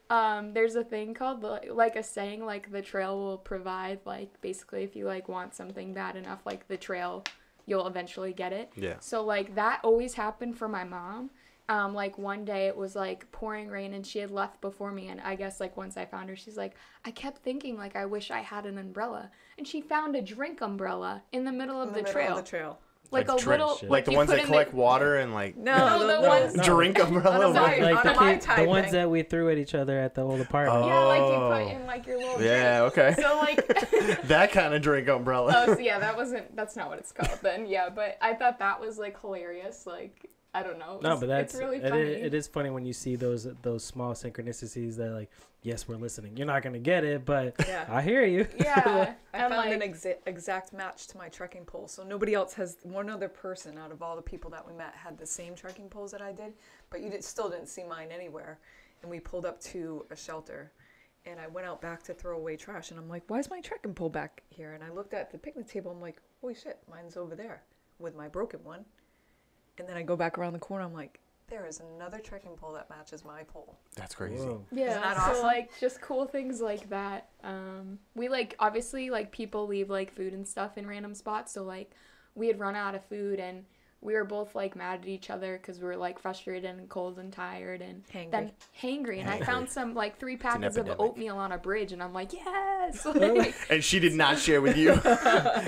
There's a thing called like a saying like the trail will provide, like basically if you like want something bad enough, like the trail, you'll eventually get it. Yeah. So like that always happened for my mom. Like one day it was like pouring rain and she had left before me, and I guess like once I found her, she's like, I kept thinking like I wish I had an umbrella, and she found a drink umbrella in the middle of the trail. Like a little, like the you ones put that in collect water and like No, the ones- drink umbrella. On a Like on a Mai Tai the ones thing. that we threw at each other at the old apartment. Yeah, like you Oh. put in like your little Yeah, okay. drink. So like That kind of drink umbrella. oh, so yeah, that's not what it's called then. Yeah, but I thought that was like hilarious. Like I don't know. No, but that's it's really it funny. It is funny when you see those small synchronicities that like, yes, we're listening. You're not gonna get it, but Yeah. I hear you. Yeah, I and found like, an exact match to my trekking pole. So nobody else has, one other person out of all the people that we met had the same trekking poles that I did, but still didn't see mine anywhere. And we pulled up to a shelter, and I went out back to throw away trash, and I'm like, why is my trekking pole back here? And I looked at the picnic table, I'm like, holy shit, mine's over there with my broken one. And then I go back around the corner, I'm like, there is another trekking pole that matches my pole. That's crazy. Whoa. yeah, Isn't that so awesome? like just cool things like that. We like obviously like people leave like food and stuff in random spots. So like we had run out of food and we were both like mad at each other because we were like frustrated and cold and tired and then hangry. And I found some like 3 packets of epidemic. oatmeal on a bridge, and I'm like, yes. Like, And she did not share with you.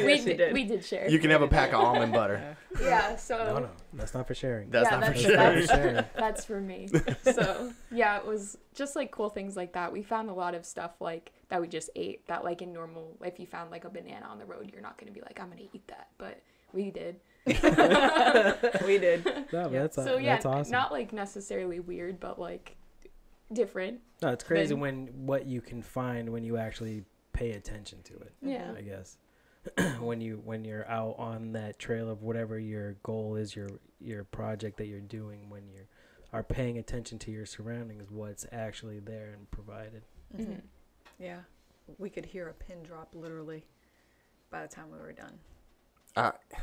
we did share. You can have a pack of almond butter. Yeah, so No, that's not for sharing. That's yeah, not for that's, sure. That's for sharing. that's for me. So yeah, it was just like cool things like that. We found a lot of stuff like that we just ate that like in normal, if you found like a banana on the road, you're not gonna be like, I'm gonna eat that, but we did. We did. No, but that's So yeah, that's awesome. not like necessarily weird, but like different. No, it's crazy then- when what you can find when you actually pay attention to it. Yeah. I guess when you're out on that trail of whatever your goal is, your project that you're doing, when you are paying attention to your surroundings, what's actually there and provided. Mm-hmm. Yeah. We could hear a pin drop literally by the time we were done.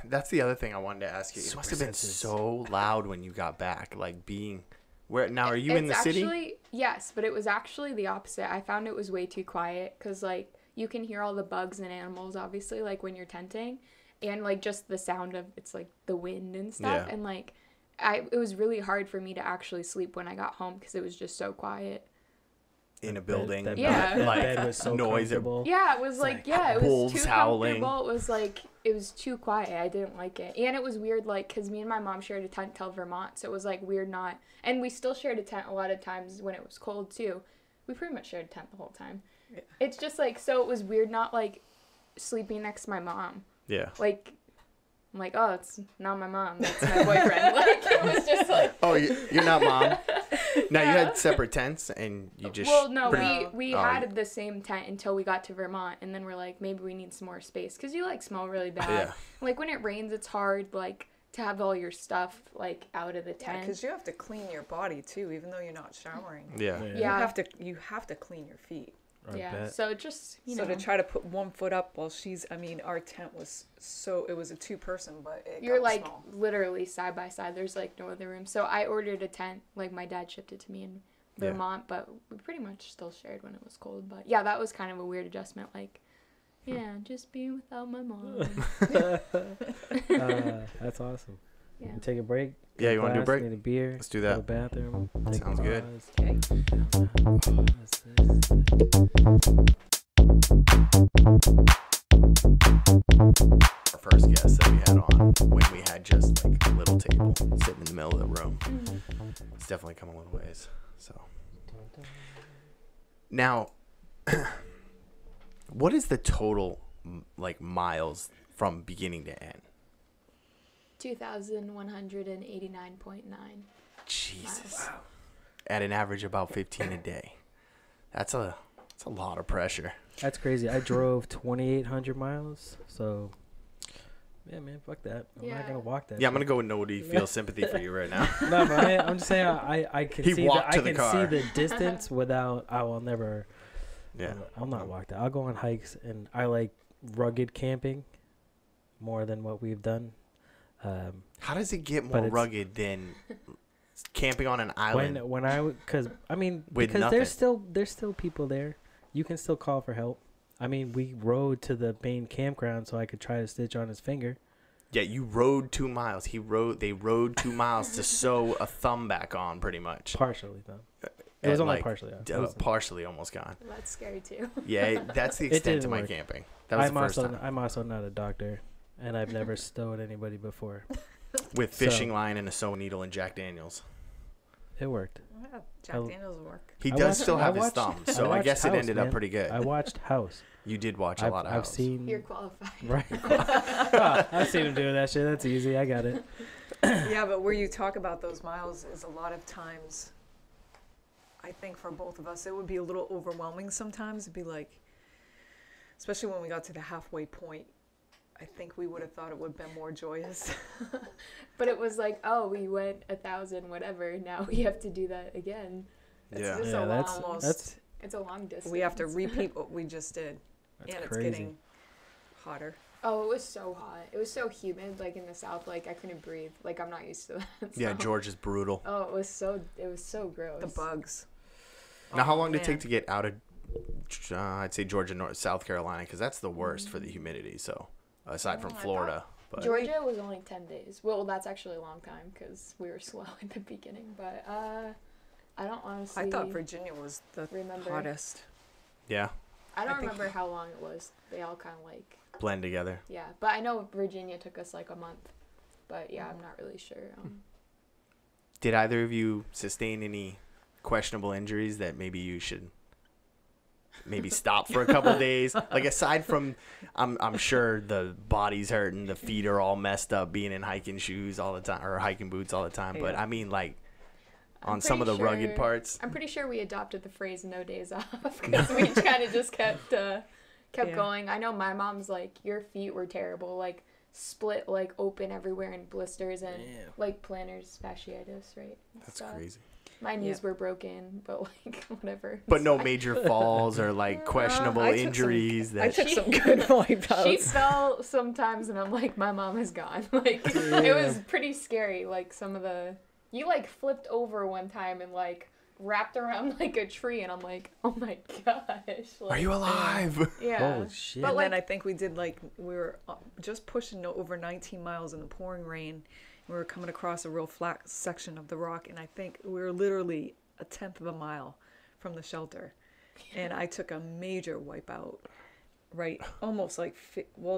That's the other thing I wanted to ask you. It must have been so loud when you got back. Like being where now? Are you in the city? Actually, yes, but it was actually the opposite. I found it was way too quiet because like you can hear all the bugs and animals, obviously, like when you're tenting, and like just the sound of it's like the wind and stuff, Yeah. and like it was really hard for me to actually sleep when I got home because it was just so quiet. In a building, That Yeah. bed, like that bed was so noise. comfortable. Yeah, it was It's like like yeah, it was wolves too howling. comfortable. It was like it was too quiet. I didn't like it, and it was weird. Like because me and my mom shared a tent till Vermont, so it was like weird not. And we still shared a tent a lot of times when it was cold too. We pretty much shared a tent the whole time. Yeah. It's just like so. It was weird not like sleeping next to my mom. Yeah. Like I'm like, oh, it's not my mom. That's my boyfriend. Like it was just like. Oh, you're not mom. Now you Yeah. had separate tents and you just. Well, no, bring- we Oh. had the same tent until we got to Vermont, and then we're like, maybe we need some more space because you like smell really bad. Yeah. Like when it rains, it's hard like to have all your stuff like out of the Yeah, tent. because you have to clean your body too, even though you're not showering. Yeah. Yeah. You have to clean your feet. So just So to try to put one foot up while our tent was it was a 2-person, but you're got like small. literally side by side. There's like no other room. So I ordered a tent. Like my dad shipped it to me in Vermont, but we pretty much still shared when it was cold. But yeah, that was kind of a weird adjustment. Like, yeah, just being without my mom. That's awesome. Yeah. You take a break. Yeah, you want to do a break? Need a beer. Let's do Go to that. the bathroom. Take Sounds a good. pause. Our first guest that we had on when we had just like a little table sitting in the middle of the room. It's definitely come a little ways. So now, what is the total like miles from beginning to end? 2,189.9. Jesus. Wow. At an average about 15 a day. That's a lot of pressure. That's crazy. I drove 2,800 miles. So, yeah, man, fuck that. I'm not gonna walk that. Yeah, I'm gonna go with nobody feels sympathy for you right now. No, but I'm just saying I can He see walked to the see car. the distance without. I will never. Yeah. I'll not walk that. I'll go on hikes, and I like rugged camping more than what we've done. How does it get more rugged than camping on an island? Because nothing. there's still people there. You can still call for help. I mean, we rode to the main campground so I could try to stitch on his finger. Yeah, you rode 2 miles. They rode 2 miles to sew a thumb back on, pretty much. Partially though. It was only like, partially. Partially almost gone. That's scary too. Yeah, that's the extent of my work. camping. That was the first time. I'm also not a doctor, and I've never stowed anybody before. With fishing line and a sewing needle and Jack Daniels. It worked. Yeah, Jack Daniels work. He does still have his thumb, so I guess it ended up pretty good. I watched House. You did watch a lot of House. I've seen. You're qualified. Right. I've seen him doing that shit. That's easy. I got it. Yeah, but where you talk about those miles is a lot of times, I think for both of us, it would be a little overwhelming sometimes. It'd be like, especially when we got to the halfway point, I think we would have thought it would have been more joyous. But it was like, oh, we went 1,000, whatever. Now we have to do that again. It's just it's a long distance. We have to repeat what we just did. That's and crazy. It's getting hotter. Oh, it was so hot. It was so humid, like in the south. Like I couldn't breathe. Like I'm not used to that. So. Yeah, Georgia's brutal. Oh, it was so gross. The bugs. Now, how long did it take to get out of, I'd say Georgia, South Carolina, because that's the worst for the humidity. So, aside from Florida. But Georgia was only 10 days. Well, that's actually a long time because we were slow at the beginning. But I don't honestly. I thought Virginia was the hottest. Yeah. I don't remember how long it was. They all kind of like blend together. Yeah, but I know Virginia took us like a month. But yeah, I'm not really sure. Did either of you sustain any questionable injuries that maybe you should maybe stop for a couple of days? Like aside from, I'm sure the body's hurting, the feet are all messed up, being in hiking shoes all the time or hiking boots all the time. Yeah. But I mean, like on some of the rugged parts. I'm pretty sure we adopted the phrase "no days off" because we kind of just kept going. I know my mom's like, your feet were terrible, like split like open everywhere in blisters and like plantar fasciitis, right? That's crazy. My knees were broken, but like whatever. But no major falls or like questionable injuries. I took some good wipeouts. She fell sometimes, and I'm like, my mom is gone. Like it was pretty scary. Like some of you like flipped over one time and like wrapped around like a tree, and I'm like, oh my gosh. Like, are you alive? Yeah. Holy shit. But then I think we did we were just pushing over 19 miles in the pouring rain. We were coming across a real flat section of the rock, and I think we were literally 1/10 of a mile from the shelter. And I took a major wipeout, right? Almost like,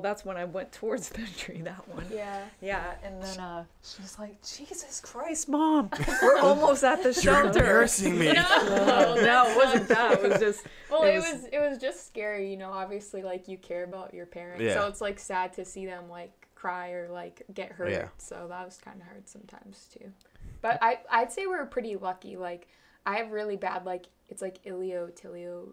that's when I went towards the tree, that one. Yeah. Yeah, and then she's like, Jesus Christ, Mom, we're almost at the shelter. You're embarrassing me. No, it wasn't that. It was just... Well, it was just scary, you know, obviously, like, you care about your parents. Yeah. So it's, like, sad to see them, like, cry or like get hurt. Yeah. So that was kind of hard sometimes too. But I'd say we're pretty lucky. Like I have really bad like it's like iliotibial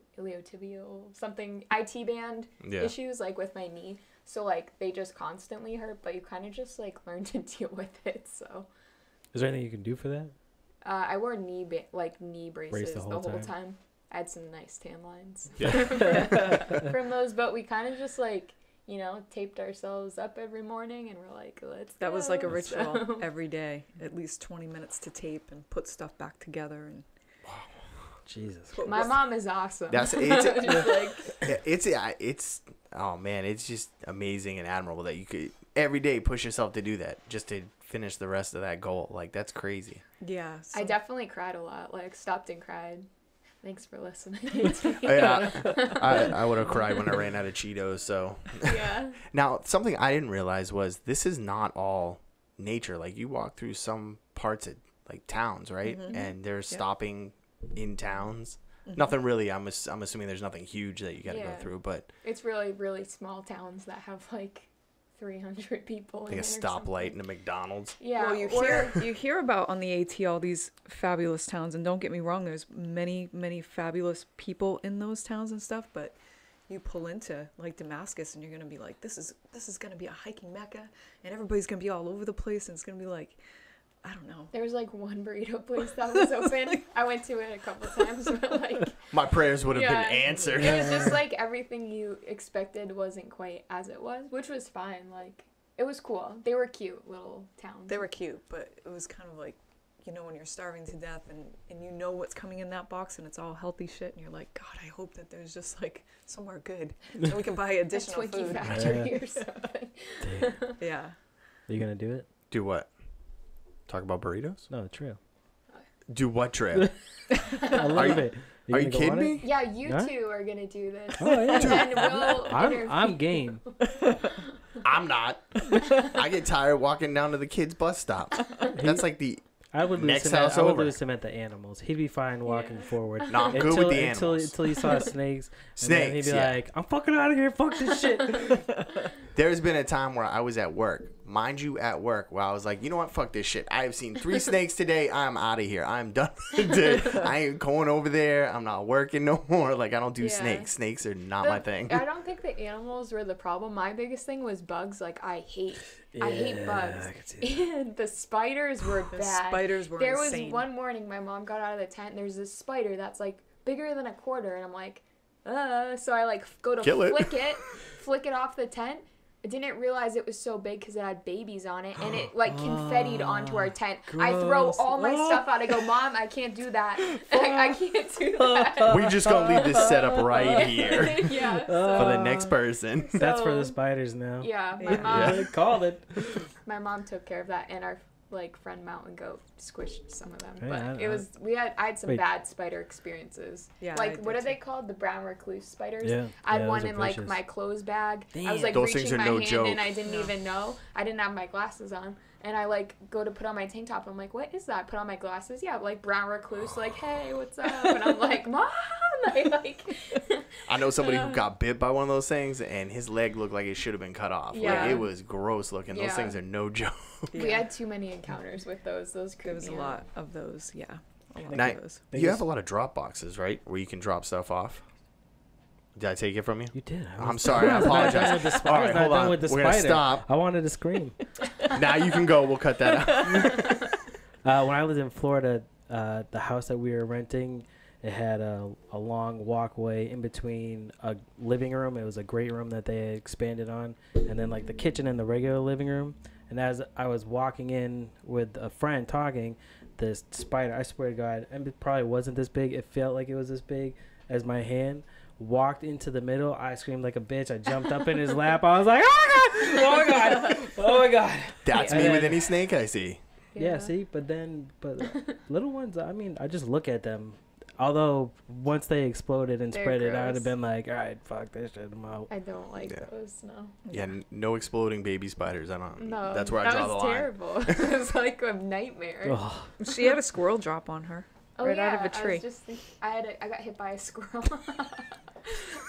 something IT band issues like with my knee. So, like, they just constantly hurt, but you kind of just, like, learn to deal with it, so. Is there anything you can do for that? I wore knee braces the whole time. time. I had some nice tan lines Yeah. from those, but we kind of just, like, you know, taped ourselves up every morning, and we're like, let's That go. was like a ritual So- every day, at least 20 minutes to tape and put stuff back together. And Jesus. My mom is awesome. That's Just like, it's oh man, it's just amazing and admirable that you could every day push yourself to do that just to finish the rest of that goal. Like that's crazy. yeah, I definitely cried a lot. Like, stopped and cried. Thanks for listening to me. I would have cried when I ran out of Cheetos. So Yeah. now something I didn't realize was this is not all nature. Like you walk through some parts of like towns, right? And they're stopping in towns. Nothing really. I'm assuming there's nothing huge that you got to go Yeah. through, but It's really, really small towns that have, like, 300 people like in a it or stoplight something. and a McDonald's. Yeah. Well, you hear about on the AT all these fabulous towns, and don't get me wrong, there's many fabulous people in those towns and stuff, but you pull into like Damascus and you're gonna be like, this is gonna be a hiking mecca, and everybody's gonna be all over the place, and it's gonna be like, I don't know. There was, like, one burrito place that was open. I went to it a couple times, but, like, My prayers would have Yeah. been answered. it was just, like, everything you expected wasn't quite as it was, which was fine. Like, it was cool. They were cute little towns. They were cute, but it was kind of like, you know, when you're starving to death and you know what's coming in that box and it's all healthy shit, and you're like, God, I hope that there's just like somewhere good so we can buy a additional Twinkie food. factory or something. Damn. Yeah. Are you gonna do it? Do what? Talk about burritos? No, true. Do what trail? I love it. Are you gonna go kidding on it? me? Yeah, you Huh? two are gonna do this. Oh yeah. And we'll interview. I'm game. I'm not. I get tired walking down to the kids' bus stop. That's like the I would lose Next him. house I would over. lose him at the animals. He'd be fine walking Yeah. forward. No, I'm good with the until animals. he saw snakes. And then he'd Snakes, be yeah. like, "I'm fucking out of here. Fuck this shit." There's been a time where I was at work, mind you, at work, where I was like, you know what, fuck this shit. I have seen 3 snakes today. I'm out of here. I'm done. I ain't going over there. I'm not working no more. Like, I don't do Yeah. snakes. Snakes are not my thing. I don't think the animals were the problem. My biggest thing was bugs. Like, I hate bugs. I could see that. And the spiders were The bad. spiders were There insane. was one morning my mom got out of the tent and there's this spider that's like bigger than a quarter, and I'm like, so I like go to Kill it. flick it off the tent. I didn't realize it was so big because it had babies on it, and it like confetti'd onto our tent. I throw gross. all my stuff out. I go, Mom, I can't do that. I can't do that. We just gonna leave this setup right here Yeah. for the next person. That's for the So- spiders now. Yeah, Yeah. Yeah, called it. my mom took care of that, and our like friend Mountain Goat squished some of them. Yeah, But it was I had some Wait. bad spider experiences. Yeah, I Like did what are too. they called? The brown recluse spiders. Yeah. I had Yeah, one those are in like vicious. my clothes bag. I was Damn. like Those things reaching are my no hand joke. and I didn't even know. I didn't have my glasses on. And I like go to put on my tank top. I'm like, what is that? Put on my glasses. Yeah, like brown recluse. Like, hey, what's up? And I'm like, Mom. I know somebody who got bit by one of those things, and his leg looked like it should have been cut off. Yeah. Like, it was gross looking. Those Yeah. things are no joke. We had too many encounters with those. Those There was creeped a me out. lot of those, yeah. A lot Now, of those. you have a lot of drop boxes, right? Where you can drop stuff off. Did I take it from you? You did. I'm sorry. I was not done apologize. with the All spider. right, Not hold done on. with the We're gonna spider. stop. I wanted to scream. Now you can go. We'll cut that out. When I lived in Florida, the house that we were renting, it had a long walkway in between a living room. It was a great room that they had expanded on, and then like the kitchen and the regular living room. And as I was walking in with a friend talking, this spider, I swear to God, and it probably wasn't this big. It felt like it was this big as my hand. Walked into the middle. I screamed like a bitch. I jumped up in his lap. I was like, oh my God! Oh my God! Oh my God! That's And me with then- any snake I see. Yeah, see, but little ones, I mean, I just look at them. Although once they exploded and They're spread it, I would gross. have been like, all right, fuck this shit, I'm out. I don't like Yeah. those. No. Yeah, no exploding baby spiders. I don't. No. That's where I that draw the was line. terrible. It was like a nightmare. Ugh. She had a squirrel drop on her. Right out of a tree. I got hit by a squirrel.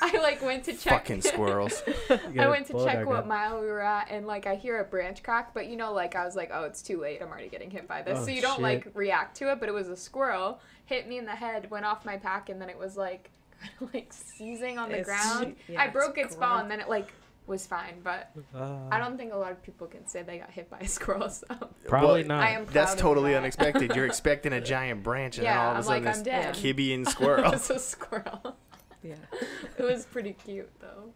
I like went to check. Fucking squirrels. You I got went to bullet check dart what gun. mile we were at, and like I hear a branch crack, but you know, like I was like, oh, it's too late. I'm already getting hit by this, Oh, so you don't shit. like react to it. But it was a squirrel, hit me in the head, went off my pack, and then it was like kind of like seizing on the It's- ground. yeah, I it's broke its gross. fall, and then it like was fine, but I don't think a lot of people can say they got hit by a squirrel. So Probably not. I am proud That's of totally that. unexpected. You're expecting a giant branch, and then all of a I'm sudden like, I'm dead. this Kibian squirrel. It's a squirrel. Yeah. It was pretty cute though.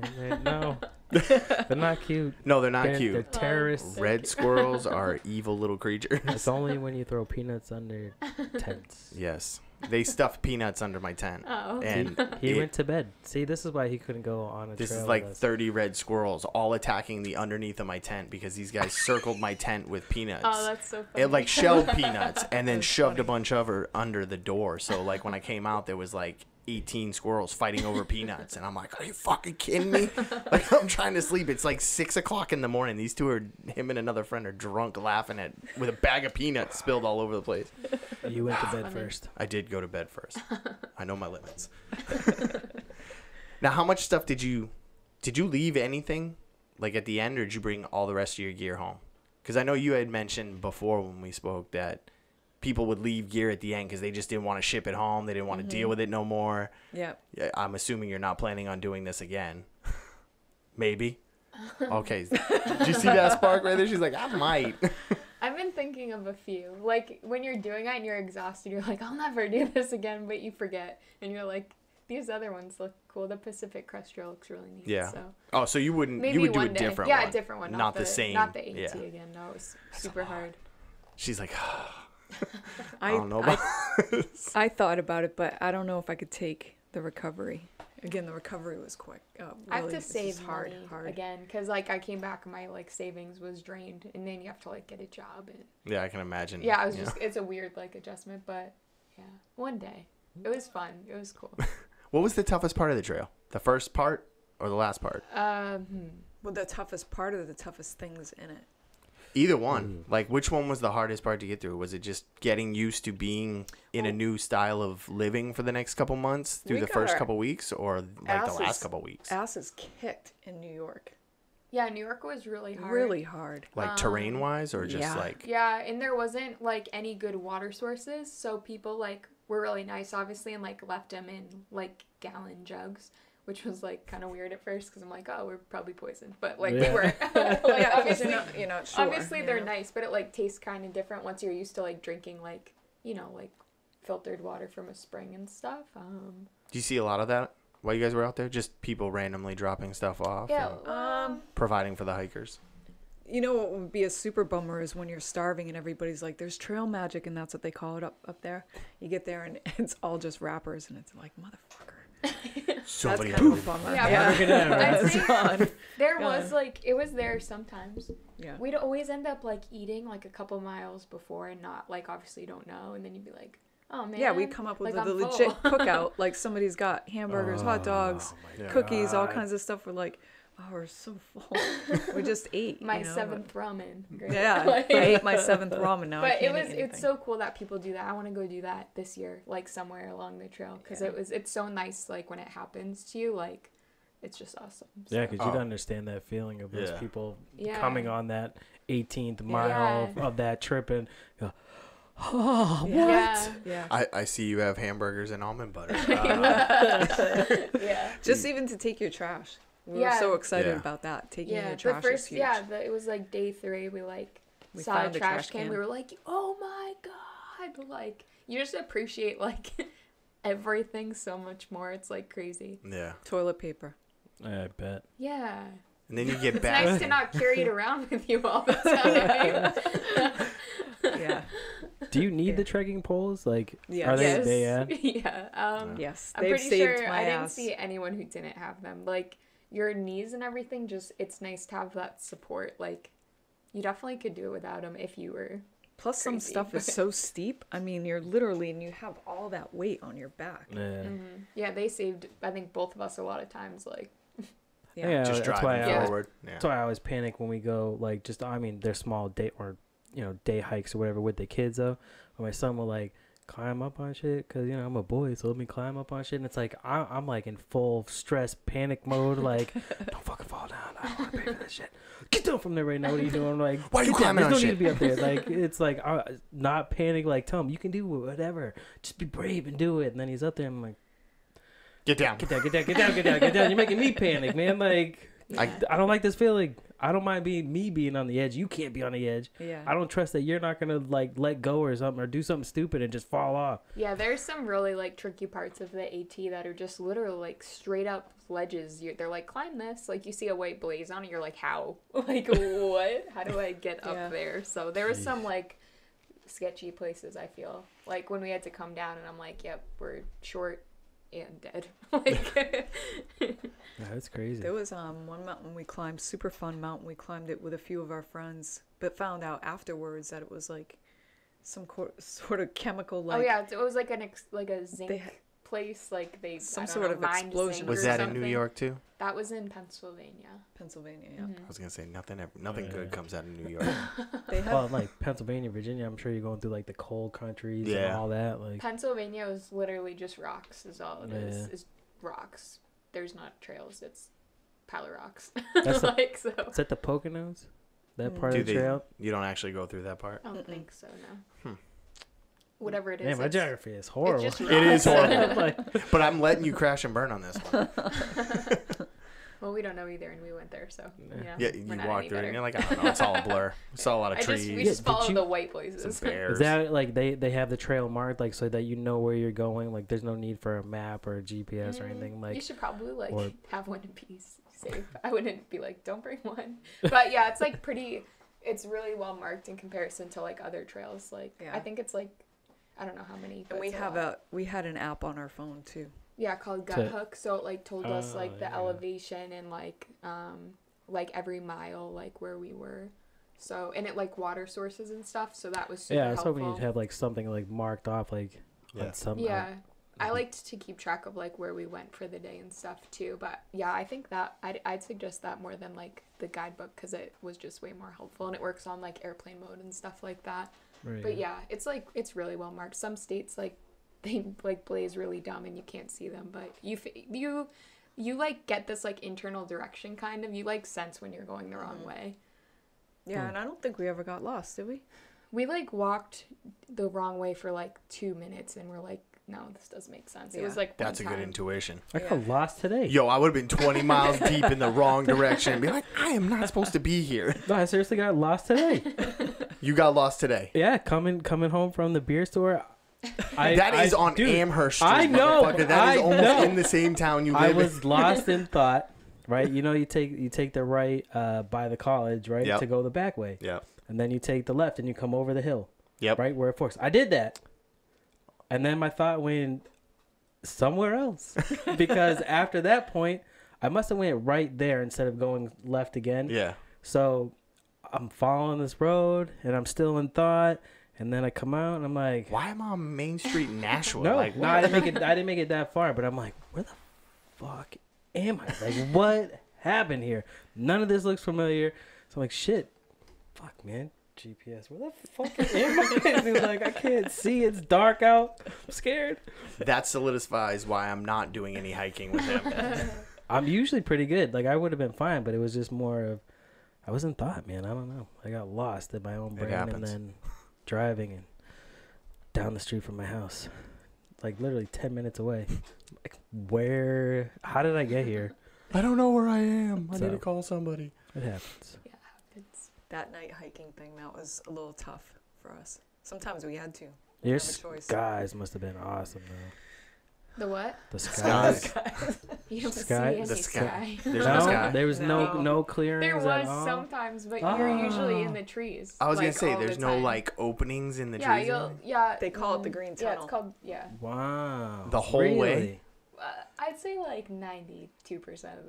Oh, man, no. They're not cute. No, they're not They're cute. terrorists. Red squirrels are evil little creatures. It's only when you throw peanuts under tents. Yes. They stuffed peanuts under my tent. Oh. And He went to bed. See, this is why he couldn't go on a this trail is with like us. 30 red squirrels all attacking the underneath of my tent because these guys circled my tent with peanuts. Oh, that's so funny. It like shelled peanuts and then shoved a bunch of her under the door. So like when I came out, there was like 18 squirrels fighting over peanuts, and I'm like, are you fucking kidding me? Like I'm trying to sleep. It's like 6 o'clock in the morning. These two are him and another friend are drunk laughing at with a bag of peanuts spilled all over the place. You went to bed first. I did go to bed first. I know my limits. Now, how much stuff did you leave anything like at the end, or did you bring all the rest of your gear home? Because I know you had mentioned before when we spoke that people would leave gear at the end because they just didn't want to ship it home. They didn't want to deal with it no more. Yeah. I'm assuming you're not planning on doing this again. Maybe. Okay. Did you see that spark right there? She's like, I might. I've been thinking of a few. Like when you're doing it and you're exhausted, you're like, I'll never do this again, but you forget, and you're like, these other ones look cool. The Pacific Crest Trail looks really neat. Yeah. So Oh, so you wouldn't? maybe You would do a one day. different Yeah, one. a different one. Not the same. Not the AT Yeah. again. No, it was super hard. She's like, I don't know about I thought about it, but I don't know if I could take the recovery. Again, the recovery was quick. I have really, to it's just save hard money again because like I came back and my like savings was drained, and then you have to like get a job and Yeah, I can imagine. yeah, I was just it's a weird like adjustment, but yeah, one day it was fun. It was cool. What was the toughest part of the trail? The first part or the last part? Well, the toughest part or the toughest things in it? Either one. Like, which one was the hardest part to get through? Was it just getting used to being in a new style of living for the next couple months through We the got first our couple weeks, or like the last couple weeks? Asses kicked in New York. Yeah, New York was really hard. Really hard. Like terrain wise, or just yeah. like Yeah, and there wasn't like any good water sources, so people like were really nice, obviously, and like left them in like gallon jugs, which was like kind of weird at first because I'm like, oh, we're probably poisoned, but like we were. Like, obviously, you're not sure. obviously they're nice, but it like tastes kind of different once you're used to like drinking like like filtered water from a spring and stuff. Do you see a lot of that while you guys were out there? Just people randomly dropping stuff off, Yeah. and providing for the hikers. You know what would be a super bummer is when you're starving and everybody's like, there's trail magic, and that's what they call it up there. You get there and it's all just wrappers, and it's like, motherfucker. Somebody That's kind of a bummer. Yeah. I'd say Gone. there was like it was there sometimes. Yeah. We'd always end up like eating like a couple miles before and not like obviously you don't know, and then you'd be like, oh man. Yeah, we come up with like, the I'm legit full. cookout. Like somebody's got hamburgers, hot dogs, cookies, all kinds of stuff. We're like, oh, we're so full. We just ate. My you know, seventh ramen. Great. Yeah, Like- I ate my seventh ramen now. I But can't eat anything. it's so cool that people do that. I want to go do that this year, like somewhere along the trail, because it's so nice. Like when it happens to you, like it's just awesome. So. Yeah, because you'd understand that feeling of those people Yeah. coming on that 18th mile Yeah. of that trip and go, oh, what? Yeah. Yeah. I see you have hamburgers and almond butter. Yeah. Just even to take your trash. We were so excited about that. Taking your Yeah. trash The is first, huge. it was like day 3. We We saw a found a trash trash can. can. We were like, oh my god! Like you just appreciate like everything so much more. It's like crazy. Yeah. Toilet paper. I bet. Yeah. And then you get It's back. nice to not carry it around with you all the time. Yeah. Do you need the trekking poles? Like, Yes. are Yes. they yeah? Yeah. Yes. I'm They've pretty saved sure my I didn't ass. see anyone who didn't have them. Like your knees and everything, just it's nice to have that support. Like you definitely could do it without them if you were. Plus, some crazy, stuff is but- so steep. I mean, you're literally, and you have all that weight on your back. Yeah. Yeah, they saved. I think both of us a lot of times. Like Yeah, Just that's why driving I always, forward. Yeah. that's why I always panic when we go, like, just, I mean, they're small day or, day hikes or whatever with the kids, though. But my son will, like, climb up on shit because, I'm a boy, so let me climb up on shit. And it's like, I'm like, in full stress, panic mode, like, don't fucking fall down. I don't want to pay for this shit. Get down from there right now. What are you doing? I'm like, Why are you get down. climbing on There's no shit? need to be up there. Like, it's like, not panic, like, tell him, you can do whatever. Just be brave and do it. And then he's up there, I'm like, Get down. Get down, get down, get down, get down, get down. You're making me panic, man. Like, I don't like this feeling. I don't mind being on the edge. You can't be on the edge. Yeah. I don't trust that you're not gonna like let go or something or do something stupid and just fall off. Yeah, there's some really like tricky parts of the AT that are just literally like straight up ledges. They're like, climb this. Like you see a white blaze on it, you're like, how? Like what? How do I get up there? So there was some like sketchy places. I feel like when we had to come down, and I'm like, yep, we're short and dead. Like. Yeah, that's crazy. There was one mountain we climbed, super fun mountain. We climbed it with a few of our friends, but found out afterwards that it was like some sort of chemical. Like, oh yeah, it was like a zinc place. Like some sort of explosion. Was that in New York too? That was in Pennsylvania. Pennsylvania, yeah. Mm-hmm. I was gonna say nothing good comes out of New York. Well, like Pennsylvania, Virginia, I'm sure you're going through like the cold countries and all that. Like Pennsylvania is literally just rocks. Is all it is. Yeah. Is rocks. There's not trails. It's pile of rocks. That's like so. Is that the Poconos? That part of the trail? You don't actually go through that part? I don't think so. No. Whatever it is. Man, my geography is horrible. It's just It is rocks. horrible. But I'm letting you crash and burn on this one. Well, we don't know either, and we went there, so you know, Yeah, we're you not walk any through it better. and you're like, I don't know, it's all a blur. We saw a lot of trees. We just did followed you- the white places. Some bears. Is that like they have the trail marked like so that you know where you're going? Like there's no need for a map or a GPS or anything like. You should probably like or- have one to be safe. I wouldn't be like, don't bring one. But yeah, it's like it's really well marked in comparison to like other trails. Like I think it's like, I don't know how many. But And we had an app on our phone too. Yeah, called Gut Hook. So it like told us like the elevation and like every mile like where we were. So and it like water sources and stuff. So that was super I was helpful. hoping you'd have like something like marked off like on some. Yeah. I liked to keep track of like where we went for the day and stuff too. But yeah, I think that I'd suggest that more than like the guidebook because it was just way more helpful and it works on like airplane mode and stuff like that. Right. But yeah, it's like it's really well marked. Some states like they like blaze really dumb and you can't see them, but you like get this like internal direction kind of. You like sense when you're going the wrong way. Yeah, and I don't think we ever got lost, did we? We like walked the wrong way for like 2 minutes and we're like, no, this doesn't make sense. It was like That's a one good time. intuition. I got lost today. Yo, I would have been 20 miles deep in the wrong direction and be like, I am not supposed to be here. No, I seriously got lost today. You got lost today. Yeah, coming home from the beer store. That is on dude, Amherst Street. I know. Motherfucker. That is almost in the same town you live I in. was lost in thought. Right, you know, you take the right by the college, right, Yep. to go the back way. Yeah. And then you take the left and you come over the hill. Yep. Right where it forks. I did that, and then my thought went somewhere else because after that point, I must have went right there instead of going left again. Yeah. So I'm following this road and I'm still in thought, and then I come out and I'm like, Why am I on Main Street in Nashua? no, Like, no, I didn't make it that far, but I'm like, where the fuck am I? Like, what happened here? None of this looks familiar. So I'm like, shit, fuck, man. GPS, where the fuck am I? Dude, like, I can't see. It's dark out. I'm scared. That solidifies why I'm not doing any hiking with him. I'm usually pretty good. Like, I would have been fine, but it was just more of, I was in thought, man. I don't know. I got lost in my own brain and then driving and down the street from my house. Like, literally 10 minutes away. Like, how did I get here? I don't know where I am. I So- need to call somebody. It happens. Yeah, it's That night hiking thing, that was a little tough for us. Sometimes we had to. Your have a choice. skies must have been awesome, though. the what? The skies. You don't Sky- see any the sky. There's No, no sky. there was no No. clearings There at was all. sometimes, but you're usually in the trees. I was like, gonna say all there's the no time. like openings in the Yeah, trees. They call it the green Yeah, tunnel. it's called Wow. The whole way? Really? I'd say like 92%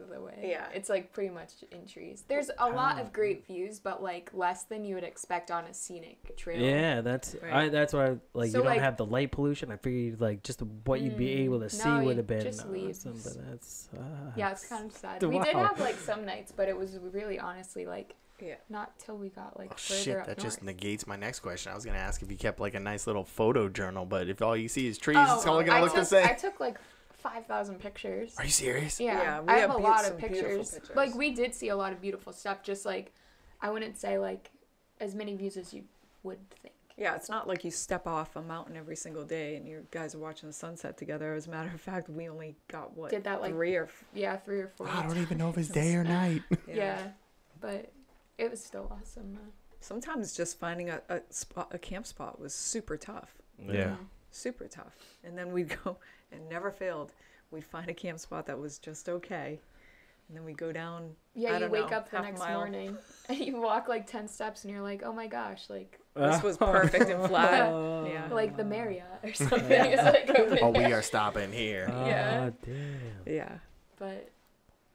of the way. Yeah. It's like pretty much in trees. There's a lot of great views, but like less than you would expect on a scenic trail. Yeah, that's Right. that's why like So, you don't like- have the light pollution. I figured like just what you'd be able to see no, would you have been just awesome, leaves. but that's Yeah, it's kind of sad. Wow. We did have like some nights, but it was really honestly like Yeah. not till we got like Oh further shit, up that north. just negates my next question. I was gonna ask if you kept like a nice little photo journal, but if all you see is trees, it's all gonna look the I same. took like 5,000 pictures. Are you serious? Yeah, we I have have a lot some of beautiful pictures. pictures. Like we did see a lot of beautiful stuff. Just like I wouldn't say like as many views as you would think. Yeah, it's not like you step off a mountain every single day and you guys are watching the sunset together. As a matter of fact, we only got what, Did that like 3 or yeah, 3 or 4. I don't even know if it's day or night. Yeah, but it was still awesome. Sometimes just finding a camp spot was super tough. Yeah. Super tough. And then we'd go, and never failed. We'd find a camp spot that was just okay. And then we go down. Yeah, you wake up the half a next mile. morning and you walk like 10 steps and you're like, oh my gosh, like This was perfect and flat. Yeah. like the Marriott or something. It's like over Oh, we there. are stopping here. Yeah. Damn. Yeah. But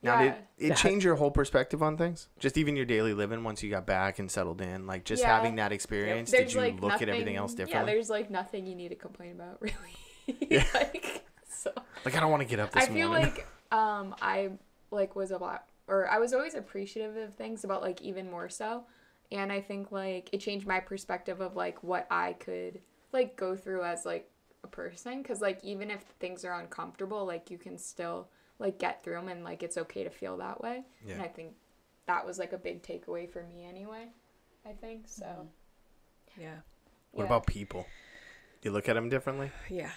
Now, yeah, did it change your whole perspective on things? Just even your daily living once you got back and settled in? Like, just Yeah. having that experience, there's did you like look nothing, at everything else Yeah, differently? there's like nothing you need to complain about, really. Yeah. Like, so Like, I don't want to get up this I feel morning. like I like was a lot, or I was always appreciative of things, about like even more so. And I think like it changed my perspective of like what I could like go through as like a person, because like even if things are uncomfortable, like you can still like get through them, and like it's okay to feel that way. Yeah. And I think that was like a big takeaway for me anyway, I think so. Yeah. What Yeah. about people? You look at them differently? Yeah.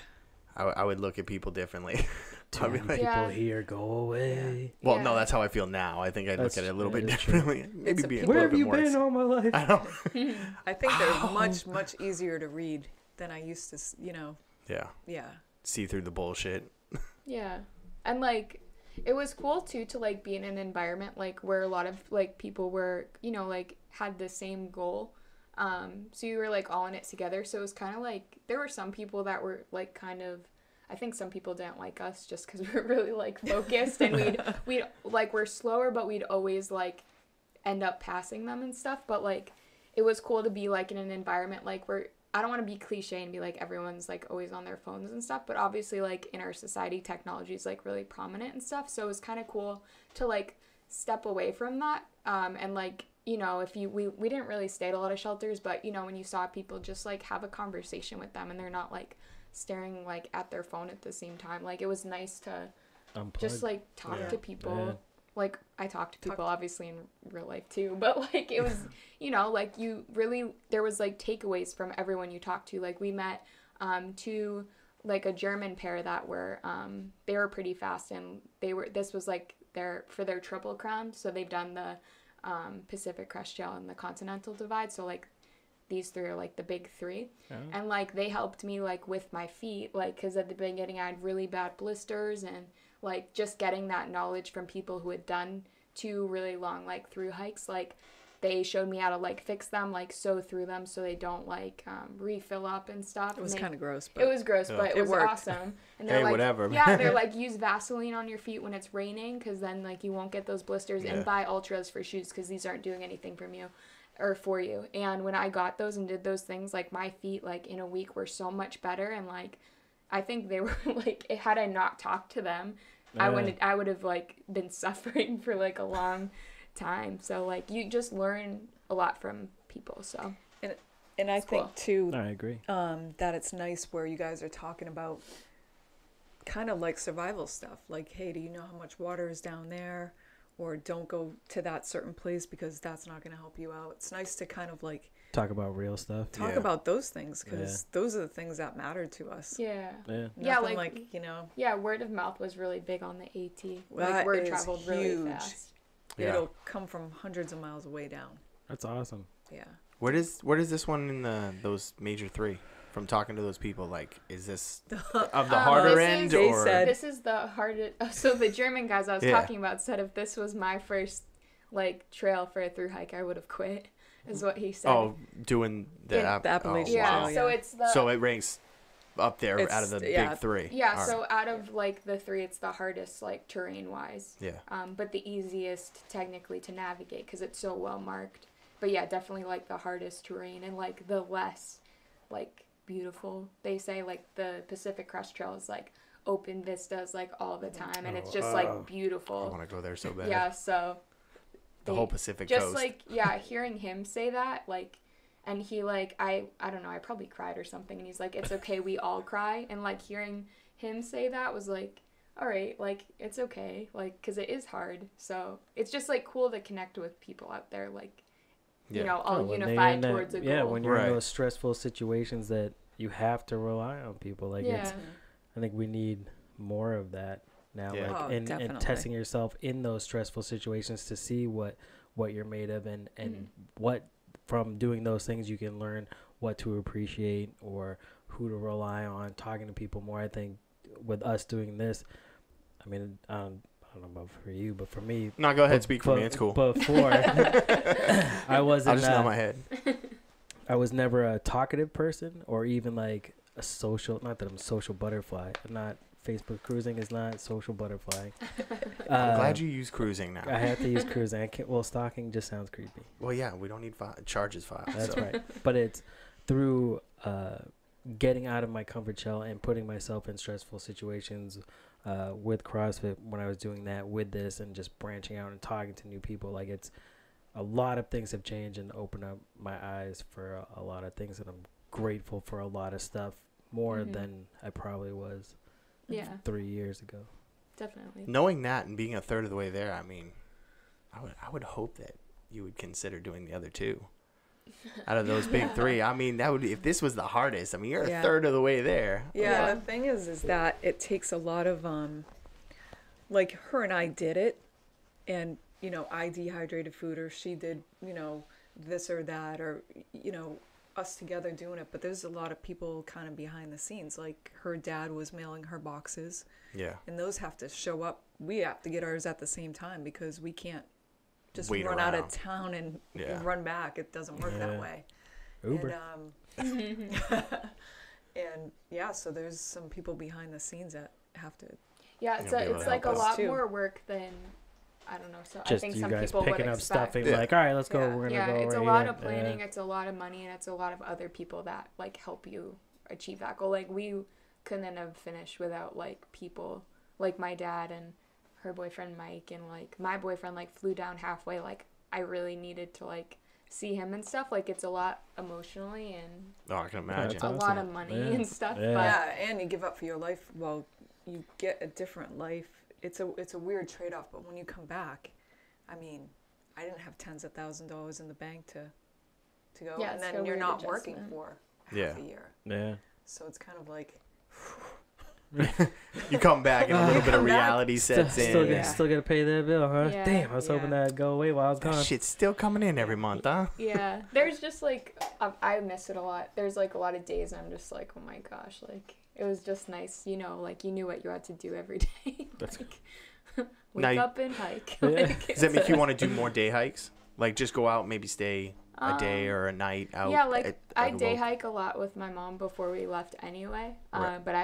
I would look at people differently. Too I'd be many like, people Yeah. here, go away. well, Yeah. no, that's how I feel now. I think I'd look That's- at it a little that bit is true. differently. Maybe It's a be a people- Where little have you bit more. been all my life? I know. I think they're much, much easier to read than I used to, Yeah. Yeah. See through the bullshit. Yeah. And like it was cool too to like be in an environment like where a lot of like people were, like had the same goal. So you were like all in it together. So it was kind of like there were some people that were like kind of, I think some people didn't like us just because we were really like focused, and we'd like we're slower, but we'd always like end up passing them and stuff. But like it was cool to be like in an environment like where, I don't want to be cliche and be like everyone's like always on their phones and stuff, but obviously like in our society technology is like really prominent and stuff, so it was kind of cool to like step away from that, and like if we didn't really stay at a lot of shelters, but when you saw people, just like have a conversation with them and they're not like staring like at their phone at the same time. Like it was nice to just like talk to people. Yeah. Like I talk to people obviously in real life too, but like it was like you really, there was like takeaways from everyone you talked to. Like we met two, like a German pair that were they were pretty fast, and this was like their Triple Crown, so they've done the Pacific Crest Trail and the Continental Divide, so like these 3 are like the big 3. And like they helped me like with my feet, like because at the beginning I had really bad blisters, and like just getting that knowledge from people who had done 2 really long like through hikes, like they showed me how to like fix them, like sew through them so they don't like refill up and stuff. It was kind of gross, but it was gross, but it was worked. awesome. And they're Hey, like, whatever. yeah, they're like, use Vaseline on your feet when it's raining, because then like you won't get those blisters, Yeah. and buy Ultras for shoes because these aren't doing anything from you or for you. And when I got those and did those things, like my feet like in a week were so much better, and like I think they were like, had I not talked to them, I would have like been suffering for like a long time. So like you just learn a lot from people. So and I It's think cool. too I agree. that it's nice where you guys are talking about kind of like survival stuff, like, hey, do you know how much water is down there, or don't go to that certain place because that's not going to help you out. It's nice to kind of like Talk about real stuff. talk Yeah. about those things, because those are the things that matter to us. yeah. Yeah. Yeah, Nothing like- like Word of mouth was really big on the AT. That Like word is traveled really huge. fast. Yeah. it'll come from hundreds of miles away down. That's awesome. Yeah. Where does this one in those major 3? From talking to those people, like, is this of the harder this end, is- They or said- This is the hardest. So the German guys I was Yeah. talking about said if this was my first like trail for a through hike, I would have quit. Is what he said. doing the, Yeah, app, the Appalachian yeah. Trail, So yeah. it's the So it ranks up there It's- out of the yeah. big 3. yeah. All So right. out of like the 3, it's the hardest like terrain wise. Yeah. But the easiest technically to navigate because it's so well marked. But yeah, definitely like the hardest terrain and like the less like beautiful. They say like the Pacific Crest Trail is like open vistas like all the time, and it's just like beautiful. I want to go there so bad. Yeah, so The whole Pacific just coast. like hearing him say that, like, and he like I don't know, I probably cried or something, and he's like, it's okay, we all cry, and like hearing him say that was like, all right, like it's okay, like, because it is hard. So it's just like cool to connect with people out there, like you know, Oh, all when they're unified in that- towards a goal. Yeah, when you're Right. in those stressful situations that you have to rely on people. Like it's, I think we need more of that now. Yeah. Like Oh, and definitely. testing yourself in those stressful situations to see what you're made of and what from doing those things you can learn what to appreciate or who to rely on, talking to people more. I think with us doing this, I mean, I don't know about for you, but for me, No, go ahead. Speak for me. It's cool. Before, I wasn't. I'll just nod my head. I was never a talkative person or even like a social. Not that I'm a social butterfly. I'm not. Facebook cruising is not social butterfly. I'm glad you use cruising now. I have to use cruising. I can't. Well, stalking just sounds creepy. Well, yeah, we don't need charges filed. That's so. right. But it's through getting out of my comfort shell and putting myself in stressful situations with CrossFit when I was doing that with this and just branching out and talking to new people. Like it's a lot of things have changed and opened up my eyes for a lot of things, and I'm grateful for a lot of stuff more than I probably was 3 years ago. Definitely. Knowing that and being a third of the way there, I mean, I would hope that you would consider doing the other two. Out of those big three, I mean, that would if this was the hardest. I mean, you're a third of the way there. Yeah, the thing is that it takes a lot of like her and I did it, and you know, I dehydrated food, or she did, you know, this or that, or you know, us together doing it. But there's a lot of people kind of behind the scenes. Like her dad was mailing her boxes. Yeah. And those have to show up. We have to get ours at the same time because we can't just Wait run around. out of town and run back. It doesn't work that way. Uber. And, and yeah, so there's some people behind the scenes that have to. Yeah, You know, be able it's to like a help us lot too. more work than, I don't know. So Just I think you some guys people would picking up expect. stuff and Yeah. like, all right, let's go. Yeah. We're gonna Yeah, go. it's a right lot here. of planning. It's a lot of money, and it's a lot of other people that like help you achieve that goal. Like we couldn't have finished without like people like my dad and her boyfriend Mike, and like my boyfriend like flew down halfway. Like I really needed to like see him and stuff. Like it's a lot emotionally and Oh, I can imagine. that's a awesome. lot of money Yeah. and stuff. Yeah. But Yeah, and you give up for your life. Well, you get a different life. It's a weird trade-off, but when you come back, I mean, I didn't have tens of $1,000s in the bank to go, Yeah, and it's then a you're weird not working adjustment. for Yeah. half a year. Yeah. So it's kind of like, You come back and a little bit of come back. reality sets in. Yeah. Still gotta pay that bill, huh? Yeah. Damn, I was hoping Yeah. that'd go away while I was That gone. shit's still coming in every month, huh? yeah, there's just like I miss it a lot. There's like a lot of days I'm just like, oh my gosh, like it was just nice, you know, like you knew what you had to do every day. That's like, Now wake you- up and hike. Yeah. Like, Does that make you want to do more day hikes? Like just go out, maybe stay a day or a night out? Yeah, like at I a day local- hike a lot with my mom before we left anyway. Right. But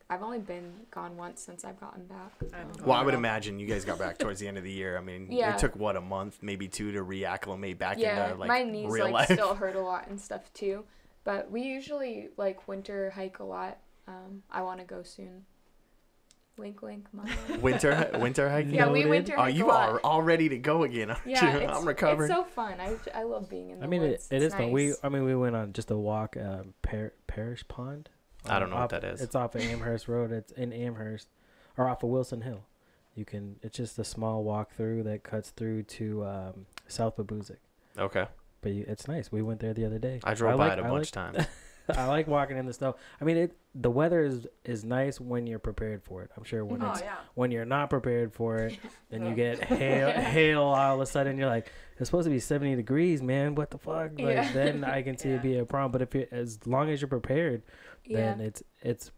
I've only been gone once since I've gotten back. I haven't Well, I gone would out. imagine you guys got back towards the end of the year. I mean, Yeah. it took what, a month, maybe two, to reacclimate back Yeah, into like my knees real like life. still hurt a lot and stuff too. But we usually like winter hike a lot. I want to go soon. Wink, wink, mom. winter hiking. Yeah, we Noted. winter Oh, hike you a lot. are all ready to go again, aren't Yeah, you? I'm recovered. It's so fun. I love being in the I mean, woods. it It's is fun. We nice. we went on just a walk, Parish Pond. I don't know what off- that is. It's off of Amherst Road. It's in Amherst, or off of Wilson Hill. It's just a small walk through that cuts through to South Babuzik. Okay. But it's nice. We went there the other day. I drove by like- it a I bunch like- of times. I like walking in the snow. I mean, the weather is nice when you're prepared for it. I'm sure when Oh it's yeah. when you're not prepared for it, and you get hail all of a sudden, you're like, it's supposed to be 70 degrees, man. What the fuck? Like, Yeah. then I can see it be a problem. But if you, as long as you're prepared, Yeah. then it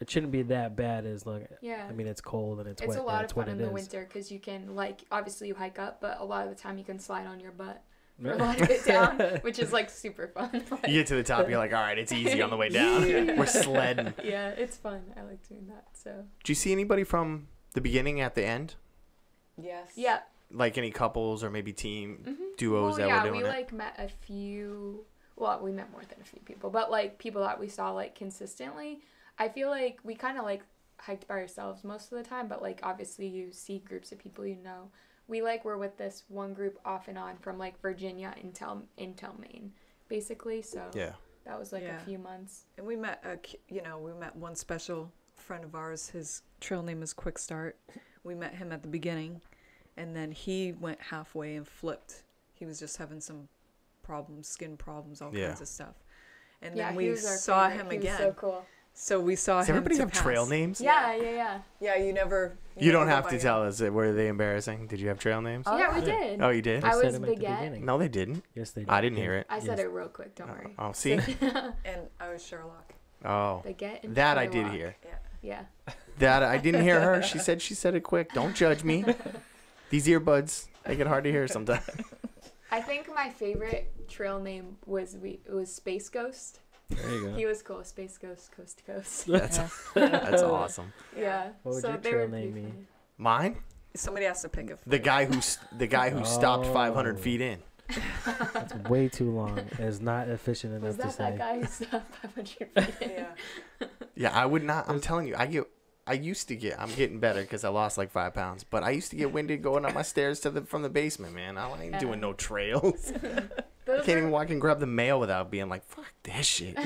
shouldn't be that bad. As long, Yeah. I mean, it's cold and it's It's wet. a lot That's of what fun in it the is. winter because you can like obviously you hike up, but a lot of the time you can slide on your butt for a lot of it down, which is like super fun. Like, You get to the top, you're like, all right, it's easy on the way down. Yeah. We're sledding. yeah, it's fun. I like doing that. So Do you see anybody from the beginning at the end? Yes. yeah. Like any couples or maybe team Mm-hmm. duos that were doing we it? like met a few. Well, we met more than a few people, but like people that we saw like consistently. I feel like we kind of like hiked by ourselves most of the time, but like obviously you see groups of people you know. We like were with this one group off and on from like Virginia until Maine, basically. So Yeah. that was like Yeah. a few months. And we met we met one special friend of ours. His trail name is Quick Start. We met him at the beginning, and then he went halfway and flipped. He was just having some problems, skin problems, all Yeah. kinds of stuff. And Yeah, then he we was our saw favorite. him He was again. so cool. So we saw Does him. everybody to have trail pass. names? Yeah. Yeah, you never. You don't never have go to by tell us. Were they embarrassing? Did you have trail names? Oh, yeah, we did. Oh, you did? I said was them at the Baguette. beginning. No, they didn't. Yes, they did. I didn't hear it. I said Yes. it real quick. Don't worry. Oh, see? And I was Sherlock. Oh, Baguette and that I did Sherlock. hear. Yeah. Yeah. That I didn't hear her. She said it quick. Don't judge me. These earbuds make it hard to hear sometimes. I think my favorite trail name was Space Ghost. There you go. He was cool. Space Ghost, coast to coast. That's awesome. Yeah. What would so your they trail were name pretty be? funny. Mine? Somebody has to pick it. The guy who stopped Oh. 500 feet in. That's way too long. It's not efficient enough Was to that say. that guy who stopped 500 feet in? Yeah. Yeah, I would not. I'm telling you, I'm getting better because I lost like 5 pounds. But I used to get winded going up my stairs from the basement, man. I ain't doing no trails. I can't even walk and grab the mail without being like, fuck this shit.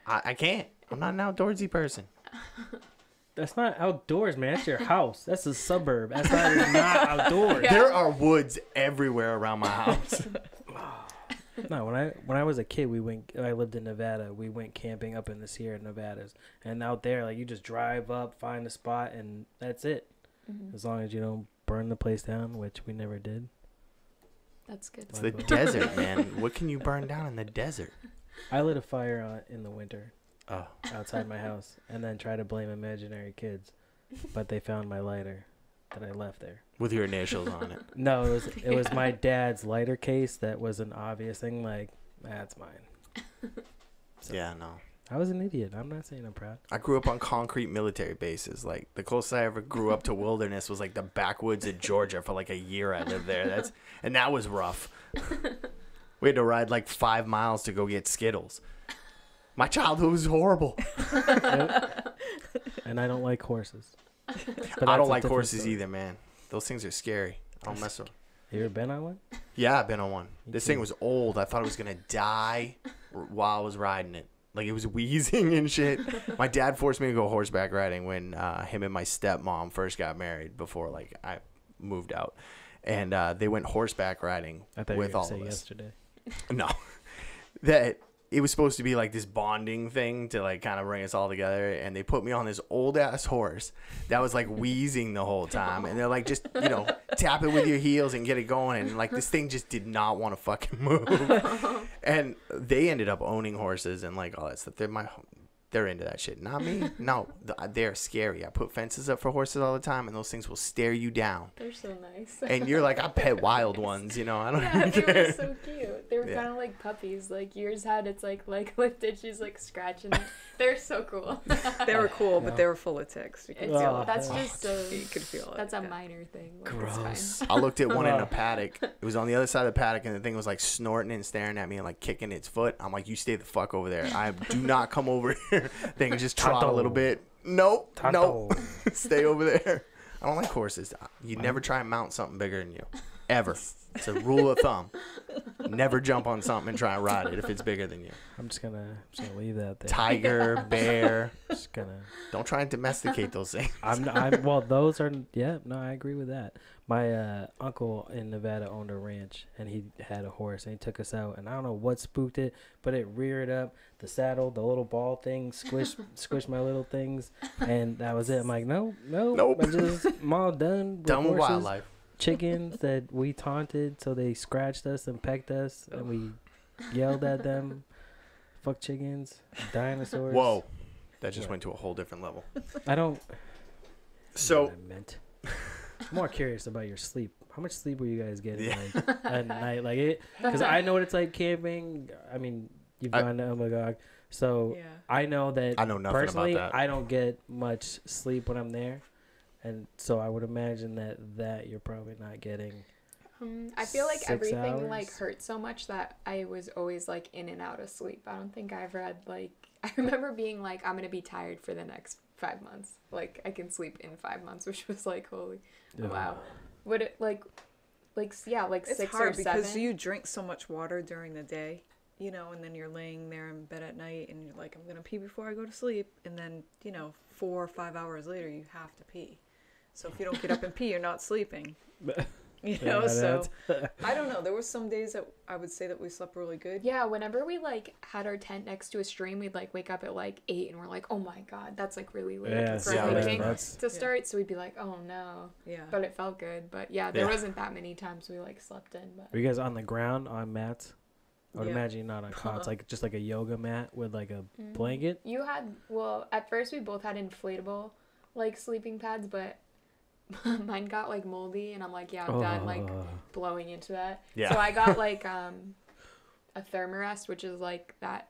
I can't. I'm not an outdoorsy person. That's not outdoors, man. That's your house. That's a suburb. That's not outdoors. There are woods everywhere around my house. No, when I was a kid, I lived in Nevada. We went camping up in the Sierra Nevadas, and out there, like you just drive up, find a spot, and that's it. Mm-hmm. As long as you don't burn the place down, which we never did. That's good. It's the desert, man. What can you burn down in the desert? I lit a fire in the winter Oh, outside my house, and then try to blame imaginary kids, but they found my lighter that I left there. with your initials on it. No, it was my dad's lighter case that was an obvious thing. Like, that's mine. So, Yeah, no. I was an idiot. I'm not saying I'm proud. I grew up on concrete military bases. Like the closest I ever grew up to wilderness was like the backwoods of Georgia for like a year. I lived there. And that was rough. We had to ride like 5 miles to go get Skittles. My childhood was horrible. And I don't like horses. But I that's don't a like different horses story. either, man. Those things are scary. I don't mess with them. You ever been on one? Yeah, I've been on one. Me This too. thing was old. I thought I was going to die while I was riding it. Like, it was wheezing and shit. My dad forced me to go horseback riding when him and my stepmom first got married before, like, I moved out. And they went horseback riding I thought with you were all gonna of say us. yesterday. No. That it was supposed to be like this bonding thing to like kind of bring us all together, and they put me on this old ass horse that was like wheezing the whole time, and they're like, just tap it with your heels and get it going, and like this thing just did not want to fucking move. And they ended up owning horses and like all that stuff. They're into that shit. Not me. No, they're scary. I put fences up for horses all the time, and those things will stare you down. They're so nice. And you're like, I pet wild ones, I don't Yeah, they care. were so cute. They were Yeah. kind of like puppies. Like yours had its like leg lifted. She's like scratching it. They're so cool. They were cool, Yeah. but they were full of ticks. You could It's, feel it. that's Oh, just You could feel it. that's a yeah. minor thing. Like, Gross. It's fine. I looked at one in a paddock. It was on the other side of the paddock, and the thing was like snorting and staring at me and like kicking its foot. I'm like, you stay the fuck over there. I do not come over here. They can just trot a little bit. Nope. Nope. Stay over there. I don't like horses. You never try and mount something bigger than you. Ever. It's a rule of thumb. Never jump on something and try and ride it if it's bigger than you. I'm just gonna leave that there. Tiger, bear. Just gonna. Don't try and domesticate those things. Well, those are. Yeah, no, I agree with that. My uncle in Nevada owned a ranch, and he had a horse, and he took us out, and I don't know what spooked it, but it reared up. The saddle, the little ball thing, squished my little things, and that was it. I'm like, nope. Nope. I'm all done. With Done with horses. wildlife. Chickens that we taunted, so they scratched us and pecked us, and we yelled at them. Fuck chickens, dinosaurs. Whoa. That just Yeah. went to a whole different level. I don't. So, What I meant. I'm more curious about your sleep. How much sleep were you guys getting Yeah. like at night? Like it, because I know what it's like camping. I mean, you've gone to Omagog, so Yeah. I know that. I know nothing about personally, that. I don't get much sleep when I'm there, and so I would imagine that you're probably not getting. I feel like 6 everything like hours? hurt so much that I was always like in and out of sleep. I don't think I ever had like I remember being like I'm gonna be tired for the next 5 months. Like I can sleep in 5 months, which was like holy wow. Would it like yeah like It's 6 hard or 7? because you drink so much water during the day, and then you're laying there in bed at night and you're like, I'm gonna pee before I go to sleep, and then 4 or 5 hours later you have to pee. So if you don't get up and pee, you're not sleeping. You know, so I don't know. There were some days that I would say that we slept really good. Yeah, whenever we like had our tent next to a stream, we'd like wake up at like 8 and we're like, oh my god, that's like really late for hiking to start. So we'd be like, oh no. Yeah. But it felt good. But yeah, there wasn't that many times we like slept in. But were you guys on the ground on mats? I would imagine you're not on cots, like just like a yoga mat with like a blanket. You had, well, at first we both had inflatable like sleeping pads, but mine got like moldy, and I'm like, yeah, I'm done like blowing into that. Yeah. So I got like a thermarest, which is like that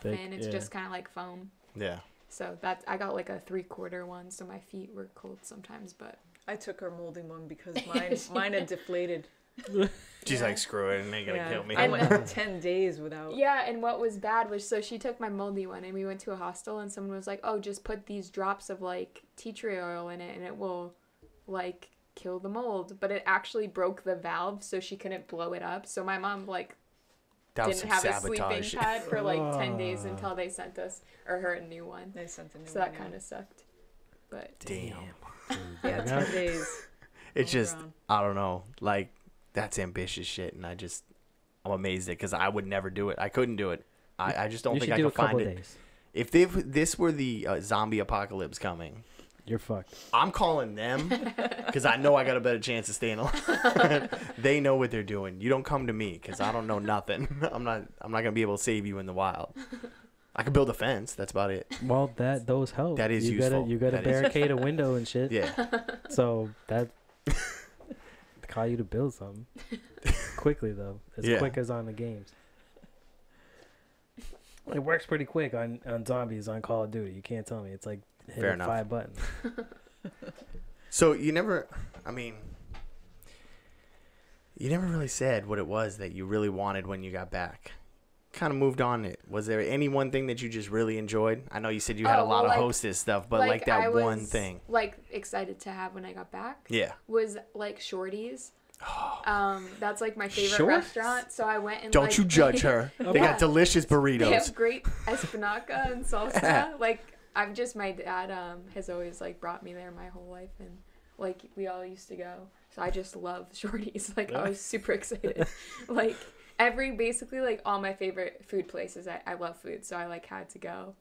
thin. It's just kind of like foam. Yeah. So I got like a 3/4 one, so my feet were cold sometimes. But I took her moldy one because mine had deflated. She's like, screw it, and they're gonna kill me. I went 10 days without. Yeah, and what was bad was, so she took my moldy one, and we went to a hostel, and someone was like, oh, just put these drops of like tea tree oil in it, and it will like kill the mold. But it actually broke the valve, so she couldn't blow it up. So my mom like didn't have a sleeping pad for like 10 days until they sent us, or her, a new one. They sent a new one. So that kind of sucked. But damn. Yeah, 10 days. It's just, I don't know, like, that's ambitious shit, and I'm amazed at, because I would never do it. I couldn't do it. I just don't think I could find it. Days. If this were the zombie apocalypse coming, you're fucked. I'm calling them because I know I got a better chance of staying alive. They know what they're doing. You don't come to me because I don't know nothing. I'm not gonna be able to save you in the wild. I could build a fence. That's about it. Well, those help. That is useful. You gotta barricade a window and shit. Yeah. So that call you to build something quickly though, as quick as on the games. It works pretty quick on zombies on Call of Duty. You can't tell me. It's like hitting 5 buttons. So you never really said what it was that you really wanted when you got back. Kind of moved on it. Was there any one thing that you just really enjoyed? I know you said you had a lot of hostess stuff, but like that one thing. Like excited to have when I got back. Yeah. Was like Shorty's. That's like my favorite restaurant. So I went and don't you judge her. They got delicious burritos. They have great espinaca and salsa. Like my dad has always like brought me there my whole life, and like we all used to go. So I just love Shorty's. Like I was super excited. Like basically like all my favorite food places. I love food, so I like had to go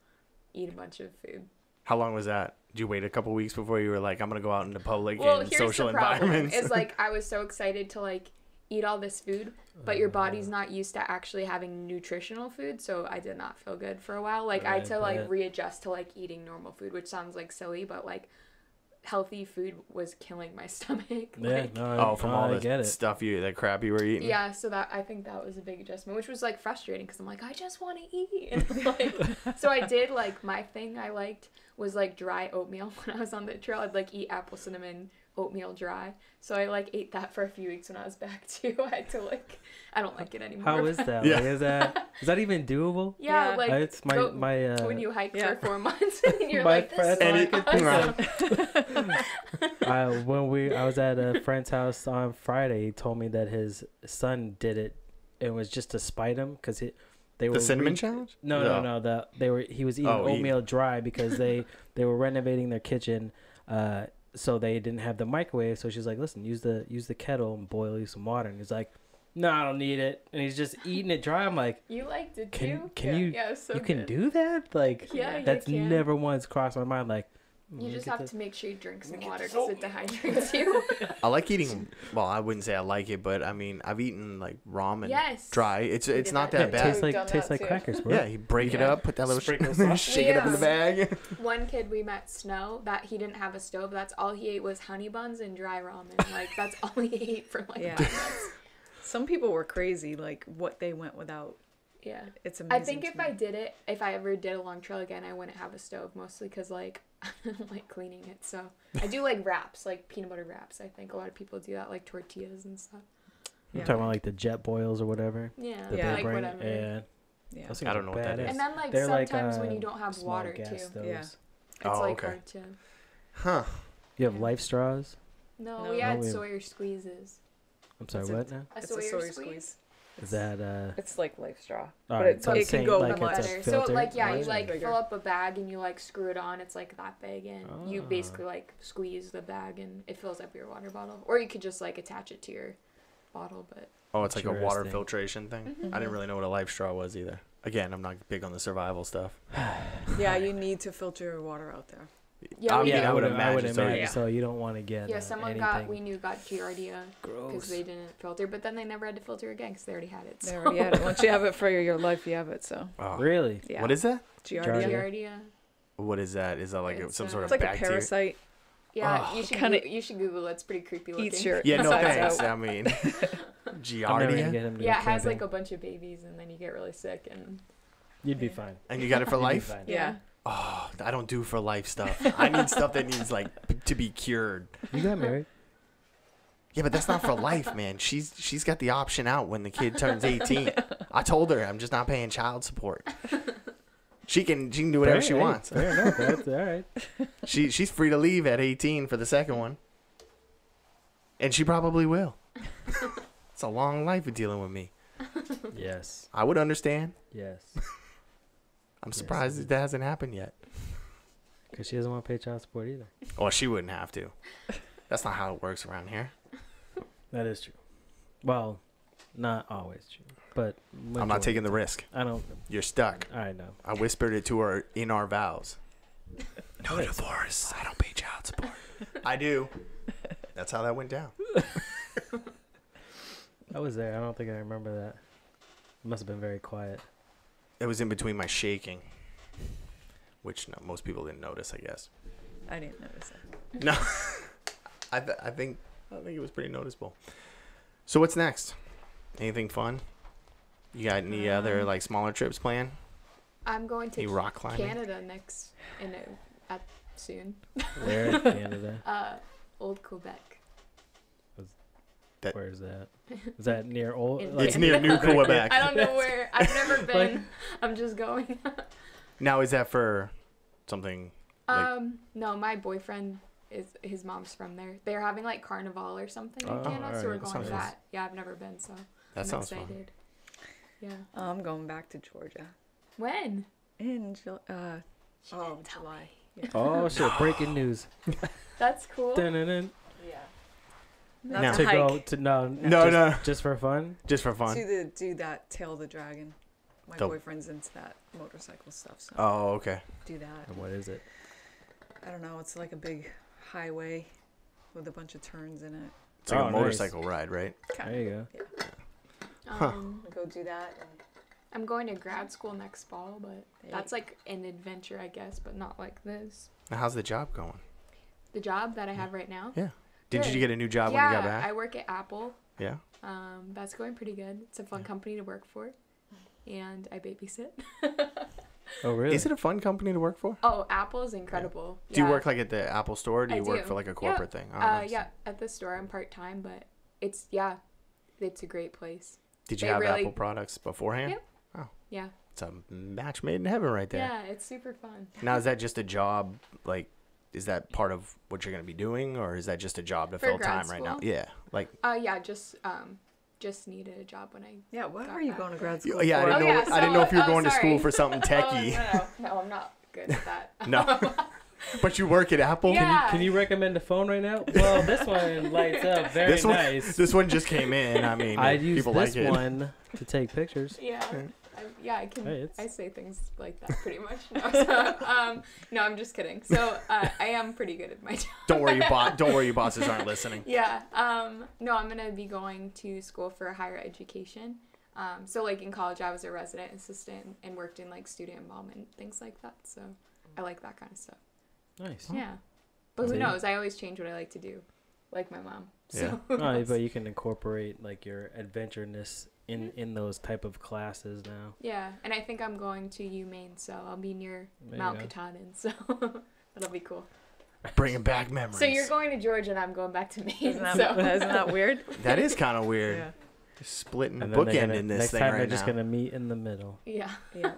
eat a bunch of food. How long was that? Did you wait a couple weeks before you were like, I'm gonna go out into public and social environments? It's like I was so excited to like eat all this food, but your body's not used to actually having nutritional food, so I did not feel good for a while. Like I had to like readjust to like eating normal food, which sounds like silly, but like healthy food was killing my stomach. From all the stuff that crap you were eating. Yeah, so I think that was a big adjustment, which was like frustrating because I'm like, I just want to eat. And, like, so I did like my thing I liked was like dry oatmeal. When I was on the trail, I'd like eat apple cinnamon oatmeal dry. So I like ate that for a few weeks when I was back too. I had to like, I don't like it anymore. How is that? Like, is that even doable? Yeah, like it's my when you hike for 4 months and you're like this. I was at a friend's house on Friday, he told me that his son did it. It was just to spite him because they were the cinnamon challenge. No. He was eating oatmeal dry because they were renovating their kitchen. So they didn't have the microwave. So she's like, "Listen, use the kettle and boil you some water." And he's like, "No, I don't need it." And he's just eating it dry. I'm like, "You liked it too? Can you? Yeah, so you can do that? Like, that's never once crossed my mind. Like, you just have to make sure you drink some water because it dehydrates you." I like eating. Well, I wouldn't say I like it, but I mean, I've eaten like ramen dry. It's not that bad. It tastes like crackers, bro. Yeah, you break it up, put that little shake it up in the bag. One kid we met, Snow, that he didn't have a stove. That's all he ate was honey buns and dry ramen. Like that's all he ate for like 5 months. Some people were crazy, like what they went without. Yeah, it's amazing. I think if I ever did a long trail again, I wouldn't have a stove, mostly because like I don't like cleaning it. So I do like wraps, like peanut butter wraps. I think a lot of people do that, like tortillas and stuff. You're talking about like the jet boils or whatever. Yeah, like whatever. Yeah. I don't know what that is. And then like they're sometimes when you don't have water too. Stoves. Yeah, it's like hard to. Huh? You have life straws? No, we had Sawyer squeezes. I'm sorry, what now? A Sawyer squeeze. Is that It's like life straw, all but right, it so I'm can saying, go like, much. it's a So filter? like yeah, you Much like bigger. fill up a bag and you like screw it on. It's like that big, and you Ah. basically like squeeze the bag and it fills up your water bottle. Or you could just like attach it to your bottle. But Oh, it's like a water Interesting. filtration thing. Mhm. I didn't really know what a life straw was either. Again, I'm not big on the survival stuff. Yeah, you need to filter your water out there. yeah, I we mean, yeah, I would I would imagine so, imagine. yeah. So you don't want to get someone anything we knew got Giardia because gross. they didn't filter, but then they never had to filter again because they already had it. They So. already had it. Once you have it for your life, you have it. So Oh. Really? yeah. What is that? Giardia? Giardia. What is that? Is that like It's, some sort It's of like a bacteria? parasite. Yeah, Oh. you should Kinda you should Google it. It's pretty creepy looking. Eats your Yeah, no insides thanks. out. I mean, I'm never gonna Giardia, get him to Yeah, go it has like camping. a bunch of babies, and then you get really sick, and You'd be fine. and you got it for You'd be life. fine. yeah. Oh, I don't do for life stuff. I need stuff that needs like to be cured. You got married. Yeah, but that's not for life, man. She's got the option out when the kid turns 18. I told her I'm just not paying child support. She can do whatever she Hey, wants. Fair enough. That's all right. She's free to leave at 18 for the second one. And she probably will. It's a long life of dealing with me. Yes. I would understand. Yes. I'm Yes, surprised indeed. that hasn't happened yet. Because she doesn't want to pay child support either. Well, she wouldn't have to. That's not how it works around here. That is true. Well, not always true, but I'm not taking the risk. I don't. You're stuck. I know. I whispered it to her in our vows. No Nice. divorce. I don't pay child support. I do. That's how that went down. I was there. I don't think I remember that. It must have been very quiet. It was in between my shaking, which no, most people didn't notice, I guess. I didn't notice it. No, I think it was pretty noticeable. So what's next? Anything fun? You got any other like smaller trips planned? I'm going to Any rock climbing? Canada next soon. Where in Canada? Old Quebec. That- Where is that? Is that near old? In- It's near New Quebec. I don't know where. I've never been. Like- I'm just going. Now is that for something? Like- No, my boyfriend his mom's from there. They're having like carnival or something in Oh, Canada, so we're alright, going sounds to nice. that. Yeah, I've never been, so That I'm sounds excited. fun. Yeah. I'm going back to Georgia When? in July. July. Yeah. Oh shit! Breaking news. That's cool. Dun-dun-dun. Yeah. No. Not To to go hike. to no. No, no. Just for fun. Just for fun. Do that Tail of the Dragon. My Dope. boyfriend's into that motorcycle stuff, so Oh, okay. do that. And what is it? I don't know. It's like a big highway with a bunch of turns in it. It's like Oh, a nice. motorcycle ride, right? There you go. Huh. Go do that. And I'm going to grad school next fall, but Hey. that's like an adventure, I guess, but not like this. Now, how's the job going? The job that I have right now. Yeah. Did Good. you get a new job when you got back? I work at Apple. Yeah. That's going pretty good. It's a fun company to work for, and I babysit. Oh really? Is it a fun company to work for? Oh, Apple is incredible. Do you Yeah. work like at the Apple store? Or do I you work do. for like a Yeah. corporate thing? Oh, nice. Yeah, at the store I'm part time, but it's a great place. Did you they have really- Apple products beforehand? Yep. Oh, Yeah. it's a match made in heaven right there. Yeah, it's super fun. Now, is that just a job? Like, is that part of what you're going to be doing, or is that just a job to For fill grad time right now? school? Yeah. Like, Yeah, just needed a job when I. yeah, what Got are you back. going to grad school yeah, I for? didn't Oh, know. yeah, I didn't know if you were so- going to school sorry. for something techie. No, I'm not good at that. No. But you work at Apple. Yeah. Can you recommend a phone right now? Well, this one lights up very This one, nice. this one just came in. I mean, I'd use people this like it. one to take pictures. Yeah. I can. Hey, it's- I say things like that pretty much. No, so, no, I'm just kidding. So I am pretty good at my job. Don't worry, don't worry, your bosses aren't listening. Yeah. No, I'm gonna be going to school for higher education. So like in college, I was a resident assistant and worked in like student involvement, things like that. So I like that kind of stuff. Nice. Yeah. But who See? knows? I always change what I like to do, like my mom. So Yeah. who Oh, knows? but you can incorporate like your adventureness in those type of classes now. Yeah, and I think I'm going to UMaine, so I'll be near There you Mount go. Katahdin, so that'll be cool. Bringing back memories. So you're going to Georgia, and I'm going back to Maine. Isn't that, so isn't that weird? That is kind of weird. Yeah. Just splitting, And then they're bookending gonna, this next thing time right they're just now. gonna meet in the middle. yeah. Yeah.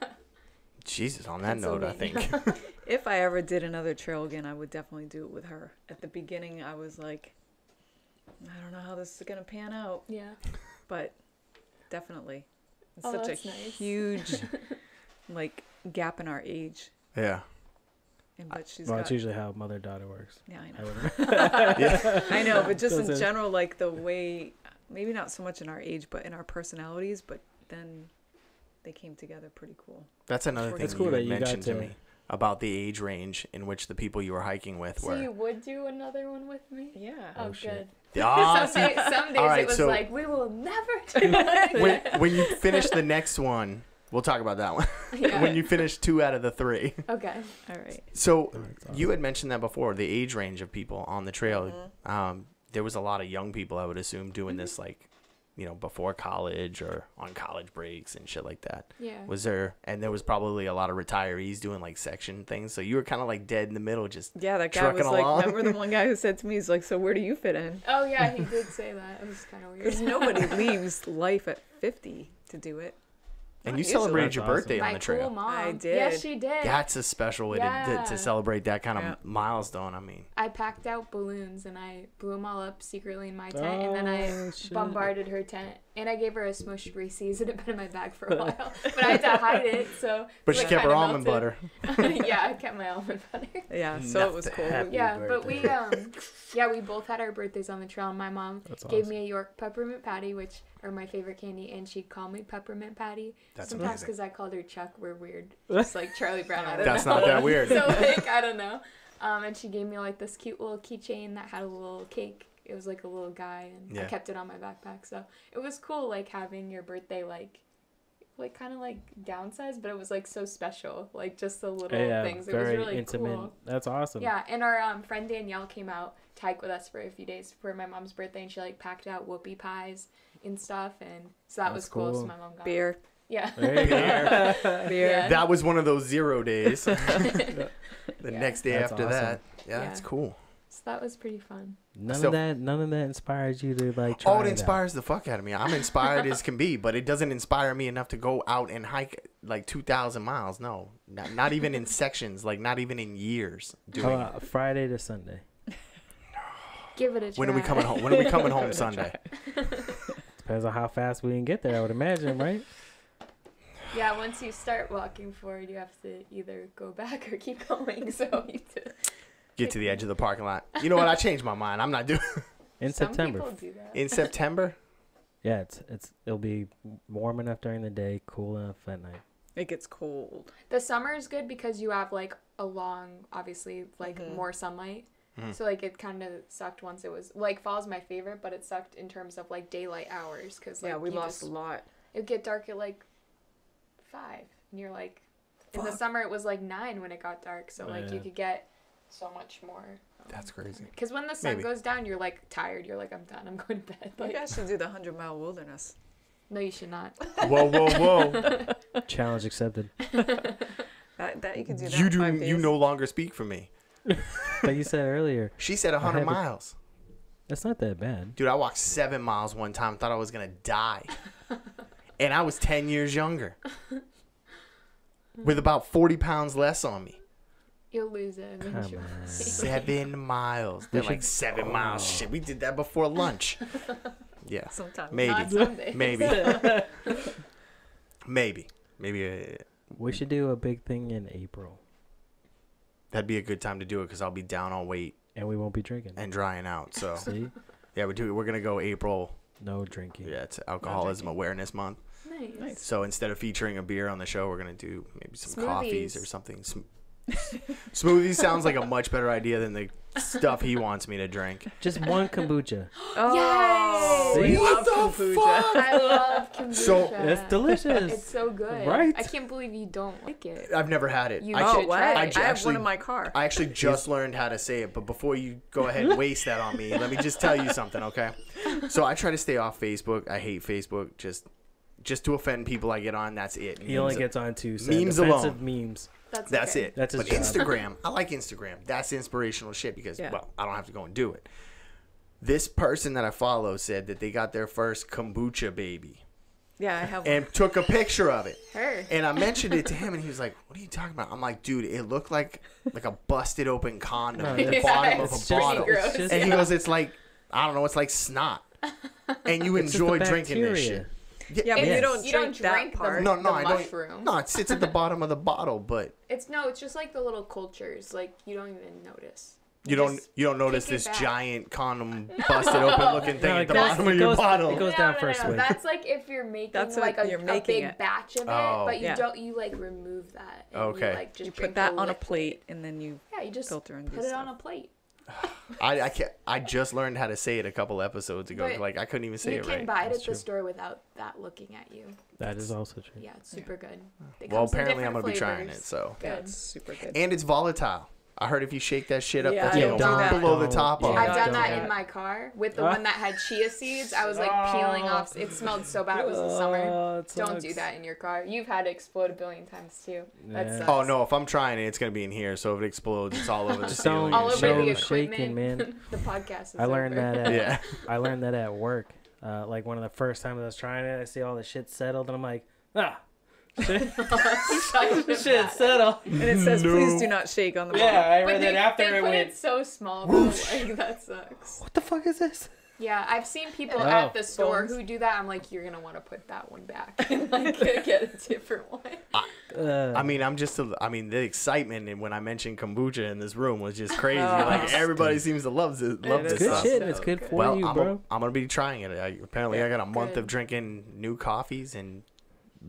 Jesus, on that note, I think. Pennsylvania. If I ever did another trail again, I would definitely do it with her. At the beginning, I was like, I don't know how this is gonna pan out, Yeah. but definitely. It's Oh, such a that's nice. huge like gap in our age. Yeah. But she's Well, got, it's usually how mother-daughter works. yeah, I I know. would- I know, but just in Doesn't- general, like the way, maybe not so much in our age, but in our personalities, but then they came together pretty cool. That's another thing It's that cool you that had you got mentioned to to- me about the age range in which the people you were hiking with So were. you would do another one with me? Yeah. Oh, Oh, shit. good. Ah, some days All right, it was so- like, we will never do it again. when you finish the next one, we'll talk about that one. Yeah. When you finish 2 out of the 3. Okay. All right. So That's awesome. you had mentioned that before, the age range of people on the trail. Mm-hmm. There was a lot of young people, I would assume, doing this like, before college or on college breaks and shit like that. Yeah. And there was probably a lot of retirees doing like section things. So you were kind of like dead in the middle, just Yeah, that guy Trucking was like, along. remember the one guy who said to me, he's like, so where do you fit in? Oh, yeah, he did say that. It was kind of weird. Because nobody leaves life at 50 to do it. and Not you usually. celebrated That's your awesome. birthday on My the trail. cool mom. I did. Yes, she did. That's a special way to Yeah. celebrate that kind of Yeah. milestone. I mean, I packed out balloons and I blew them all up secretly in my tent, and then I Oh, shit. bombarded her tent. And I gave her a smushed Reese's. It had been in my bag for a while, but I had to hide it. So, but she it kept her kinda almond butter. melted. Yeah, I kept my almond butter. Yeah, so it was Nothing cool. happened. Yeah, birthday. but we both had our birthdays on the trail. And my mom That's gave awesome. me a York peppermint patty, which are my favorite candy, and she'd call me Peppermint Patty. That's Sometimes amazing. because I called her Chuck, we're weird, just like Charlie Brown. I don't That's know. not that weird. So like I don't know. And she gave me like this cute little keychain that had a little cake. It was like a little guy, and I Yeah. kept it on my backpack. So it was cool, like having your birthday like kind of like downsized, but it was like so special, like just the little Yeah, things. It very was really intimate. cool. That's awesome. Yeah, and our friend Danielle came out to hike with us for a few days for my mom's birthday, and she like packed out whoopie pies and stuff, and so that That's was cool. So cool. my mom got Beer. Yeah. There you go. Beer. Yeah. That was one of those 0 days. The Yeah. next day That's after awesome. that, yeah, it's Yeah. cool. So that was pretty fun. None So- of that inspires you to like try Oh, it out. inspires the fuck out of me. I'm inspired as can be, but it doesn't inspire me enough to go out and hike like 2,000 miles. No, not even in sections, like not even in years. How Doing it. about Friday to Sunday? Give it a try. When are we coming home? When are we coming home Sunday? Depends on how fast we can get there, I would imagine, right? Yeah, once you start walking forward, you have to either go back or keep going. So you have to. Get to the edge of the parking lot. You know what? I changed my mind. I'm not doing In Some September. people do that. in September. Yeah, it'll be warm enough during the day, cool enough at night. It gets cold. The summer is good because you have like a long, obviously, like more sunlight. So like it kind of sucked once it was like fall's my favorite, but it sucked in terms of like daylight hours because like Yeah, we you lost just- a lot. It'd get dark at like 5, and you're like, in the summer it was like 9 when it got dark. So like you Yeah. could get so much more. That's crazy. Because when the sun Maybe. goes down, you're like tired. You're like, I'm done. I'm going to bed. You Like, guys should do the 100-mile wilderness. no, you should not. Whoa, whoa, whoa! Challenge accepted. That you could do that You in do. 5 days. You no longer speak for me. Like you said earlier, She said 100 had to- miles. that's not that bad. Dude, I walked 7 miles one time. Thought I was gonna die, and I was 10 years younger, with about 40 pounds less on me. You'll lose it Come eventually. on. 7 miles. They're We like should- 7 miles. Shit, we did that before lunch. Yeah, Sometimes. maybe, Not some days. maybe, maybe. We should do a big thing in April, That'd be a good time to do it because I'll be down on weight and we won't be drinking. and drying out. So See, yeah, we're gonna go April. no drinking. Yeah, it's Alcoholism drinking. Awareness Month. Nice. So instead of featuring a beer on the show, we're gonna do maybe some coffees or Smoothies. something. Smoothies sounds like a much better idea than the stuff he wants me to drink. Just one kombucha. Oh, Yay! we See? love kombucha. I love kombucha. So- It's delicious. It's so good. Right? I can't believe you don't like it. I've never had it. You I should can't- Oh, what? try I it. have actually- one in my car. I actually just learned how to say it, but before you go ahead and waste that on me, let me just tell you something, okay? So I try to stay off Facebook. I hate Facebook. Just to offend people I get on, that's it. He only Memes- gets on to send memes offensive alone. memes. That's okay. it. That's his but job. Instagram, I like Instagram. That's inspirational shit because, Yeah. well, I don't have to go and do it. This person that I follow said that they got their first kombucha baby Yeah, I have one. and took a picture of it. Her. And I mentioned it to him, and he was like, "What are you talking about?" I'm like, "Dude, it looked like a busted open condom No, at the it's- bottom of it's a pretty bottle." gross. And he goes, "It's like, I don't know, it's like snot." And you It's just enjoy the drinking this bacteria. shit. Yeah, but you don't You drink don't that drink part. the, No, the I don't. mushroom. No, it sits at the bottom of the bottle, but It's just like the little cultures. Like you don't even notice. you just don't notice kick it this back. giant condom busted open looking thing No, at the it goes- bottom it of your goes- bottle. it goes down first swig. That's like if you're making That's like what a, you're a making big it. batch of it, Oh. but you Yeah. don't. You like remove that. And Okay. You, like, just You drink put that the on a liquid. plate and then you Yeah, you just filter and do put it stuff. on a plate. I can't. I just learned how to say it a couple episodes ago. But Like I couldn't even say You it can right. buy it That's at true. the store without that looking at you. That is also true. Yeah, it's super good. It Well, comes in apparently I'm gonna different be trying flavors. it. So Yeah, Good. it's super good. and it's volatile. I heard if you shake that shit up, Yeah, that's I gonna don't do that. blow the top Yeah, off. I've done don't that do in that. my car with the one that had chia seeds. I was like peeling off. It smelled so bad. It was in summer. it Don't do sucks. that in your car. You've had it explode a billion times too. That Yeah. sucks. Oh no! If I'm trying it, it's gonna be in here. So if it explodes, it's all over the Just ceiling. don't All and over show the shit. equipment. shaking, man. The podcast is I learned over. that at, Yeah. I learned that at work. Like one of the first times I was trying it, I see all the shit settled, and I'm like, shit settled. And it says, No. please do not shake on the bottle. Yeah, I But read they, that after they it put went. it so small though, like that sucks. What the fuck is this? Yeah, I've seen people Oh. at the store Bones. who do that. I'm like, you're gonna want to put that one back and like get a different one. I mean, the excitement and when I mentioned kombucha in this room was just crazy. Oh. Like everybody seems to love this It's this good stuff. shit. So It's good good. for Well, you, I'm bro. gonna be trying it. Apparently, I got a month Good. of drinking new coffees and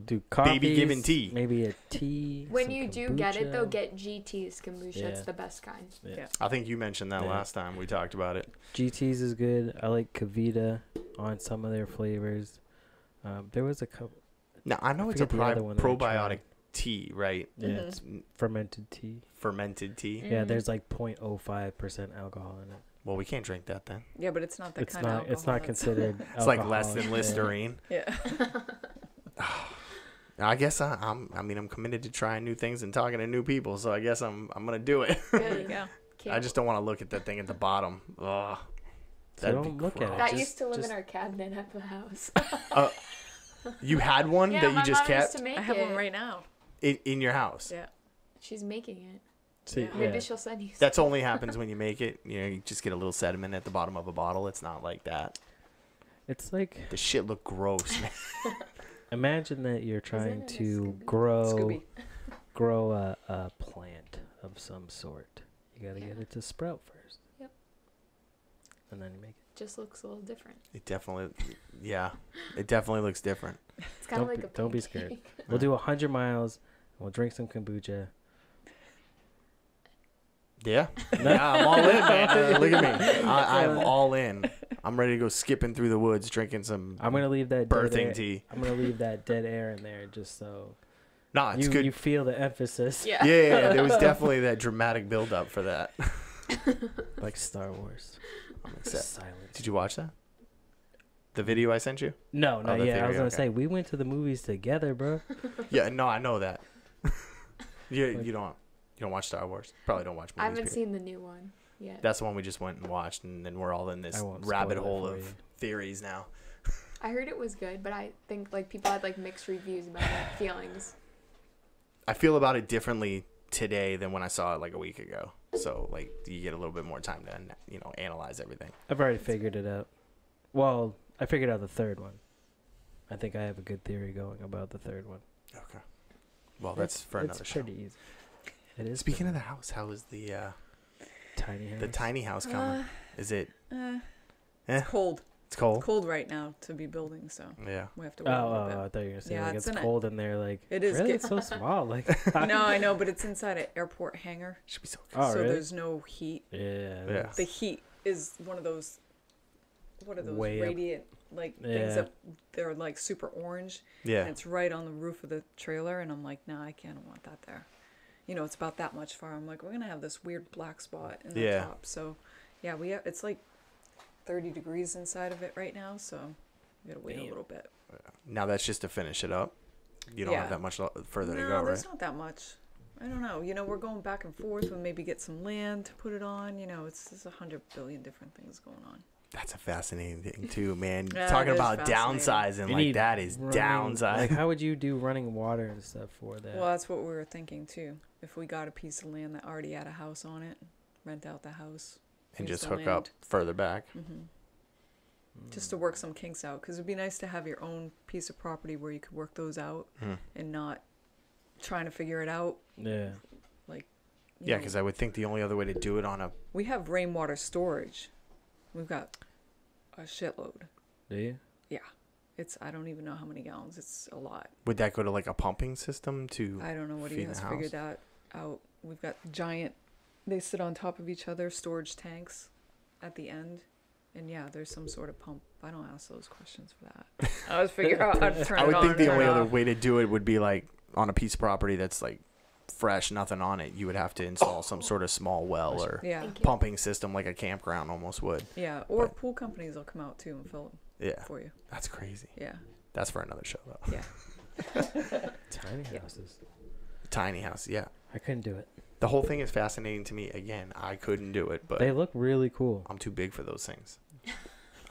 Do coffees, Baby given tea. Maybe a tea. When some you do get it though, kombucha. get GT's kombucha. Yeah. It's the best kind. Yeah. I think you mentioned that Yeah. last time we talked about it. GT's is good. I like Kavita on some of their flavors. There was a couple. Now I know it's a forget the other one that I probiotic tried. tea, right? Yeah, Mhm. it's fermented tea. Fermented tea. Yeah, Mhm. there's like 0.05% alcohol in it. Well, we can't drink that then. Yeah, but it's not that It's kind of not. alcohol. It's not considered. It's like less alcoholic, than yeah. Listerine. Yeah. I guess I'm committed to trying new things and talking to new people. So I guess I'm gonna do it. There you Good. go. I just don't want to look at that thing at the bottom. Ugh. So That'd don't be look at it. gross. That Just- used to live just- in our cabinet at the house. You had one Yeah, that my you just mom used kept to make I have it. one right now. in your house. Yeah. She's making it. See, Yeah. Maybe yeah. she'll send you. That's only happens when you make it. You know, you just get a little sediment at the bottom of a bottle. It's not like that. It's like The shit look gross, man. imagine that you're trying it a to Scooby? grow Scooby. a plant of some sort. You gotta get Yeah. it to sprout first. Yep. And then you make it. Just looks a little different. It definitely looks different. It's kind of Don't like be- a don't be scared. pancake. We'll do 100 miles. And we'll drink some kombucha. Yeah, yeah, I'm all in, man. Look at me. I'm all in. I'm ready to go skipping through the woods, drinking some I'm gonna leave that dead birthing air. tea. I'm gonna leave that dead air in there just so Nah, it's you good. you feel the emphasis. Yeah. Yeah, there was definitely that dramatic build up for that. Like Star Wars. I'm excited. Silence. Did you watch that? The video I sent you? No, not the yet. I was theory, gonna okay. say we went to the movies together, bro. Yeah, no, I know that. You don't watch Star Wars. Probably don't watch movies. I haven't period. seen the new one yet. That's the one we just went and watched, and then we're all in this I won't rabbit spoil it hole for of you. theories now. I heard it was good, but I think like people had like mixed reviews about it, feelings. I feel about it differently today than when I saw it like a week ago. So like you get a little bit more time to analyze everything. I've already figured it out. Well, I figured out the third one. I think I have a good theory going about the third one. Okay. Well, that's for another It's show. pretty easy. It is. Speaking of the house, how is the tiny house. tiny house coming? Is it? It's cold. It's cold. It's cold right now to be building, so Yeah. we have to Oh, wait a little I thought you were gonna say Yeah, like it's it's in a- cold in there. Like It is really, get- it's so small. Like bit. No, I know, but it's inside an airport hangar, Should be so. oh so really? there's no heat. Yeah. Yeah. The heat is one of those. What are those Way up. radiant like things Yeah. that they're like super orange? Yeah. And it's right on the roof of the trailer, and I'm like, nah, I can't want that there. You know, it's about that much far. I'm like, we're gonna have this weird black spot in the Yeah. top. So, yeah, it's like 30 degrees inside of it right now. So, we gotta wait Damn. a little bit. Now that's just to finish it up. You don't Yeah. have that much further to No, go, there's right? not that much. I don't know. You know, we're going back and forth. We'll maybe get some land to put it on. You know, there's 100 billion different things going on. That's a fascinating thing too, man. Yeah, Talking it is about fascinating. downsizing, You like need that is running- downside. Like how would you do running water and stuff for that? Well, that's what we were thinking too. If we got a piece of land that already had a house on it, rent out the house. and use just the hook up land. further back. Mhm. just to work some kinks out. Because it'd be nice to have your own piece of property where you could work those out and not trying to figure it out. Yeah. Like, Yeah, because I would think the only other way to do it on a... We have rainwater storage. We've got a shitload. Do you? Yeah. I don't even know how many gallons. It's a lot. Would that go to like a pumping system to I don't know what he feed has the house? figured that out. We've got giant, they sit on top of each other, storage tanks at the end. And yeah, there's some sort of pump. I don't ask those questions for that. I always figure out how to turn it I on. would think the turn only it other off. way to do it would be like on a piece of property that's like fresh, nothing on it. You would have to install some sort of small well or Yeah. Thank you. pumping system like a campground almost would. Yeah. Or But- pool companies will come out too and fill them Yeah, for you. that's crazy. Yeah. That's for another show though. Yeah. Tiny Yeah. houses. Tiny house, yeah. I couldn't do it. The whole thing is fascinating to me. Again, I couldn't do it, but They look really cool. I'm too big for those things.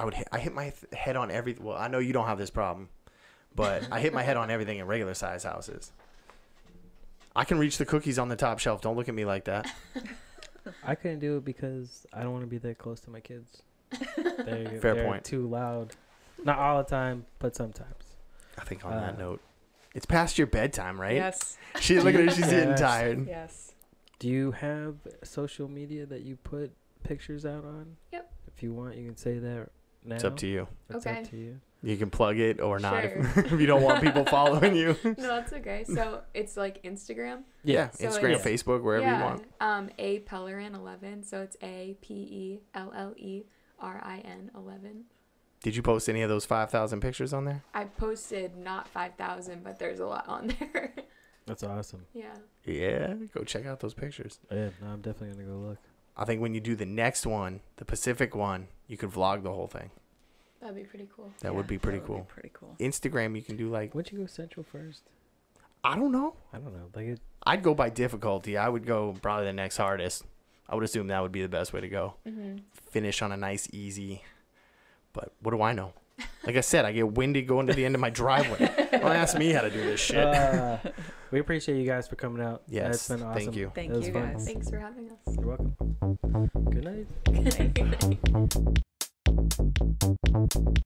I hit my head on everything. Well, I know you don't have this problem, but I hit my head on everything in regular size houses. I can reach the cookies on the top shelf. Don't look at me like that. I couldn't do it because I don't want to be that close to my kids. They're Fair point. Too loud. Not all the time, but sometimes. I think on that note, it's past your bedtime, right? Yes. She look at her. She's getting Yes. tired. Yes. Do you have social media that you put pictures out on? Yep. If you want, you can say that now. It's up to you. It's Okay. up to you. You can plug it or not Sure. if you don't want people following you. No, that's okay. So it's like Instagram. Yeah, So Instagram, it's- Facebook, wherever you want. A Pellerin 11. So it's APELLERIN 11. Did you post any of those 5,000 pictures on there? I posted not 5,000, but there's a lot on there. That's awesome. Yeah. Yeah, go check out those pictures. Yeah, no, I'm definitely gonna go look. I think when you do the next one, the Pacific one, you could vlog the whole thing. That'd be pretty cool. That would be pretty cool. Pretty cool. Instagram, you can do like, Would you go Central first? I don't know. I don't know. Like I'd go by difficulty. I would go probably the next hardest. I would assume that would be the best way to go. Mm-hmm. Finish on a nice, easy. But what do I know? Like I said, I get winded going to the end of my driveway. Don't ask me how to do this shit. we appreciate you guys for coming out. Yes, It's been awesome. thank you. Thank It was you fun. guys. Thanks for having us. You're welcome. Good night. Good night.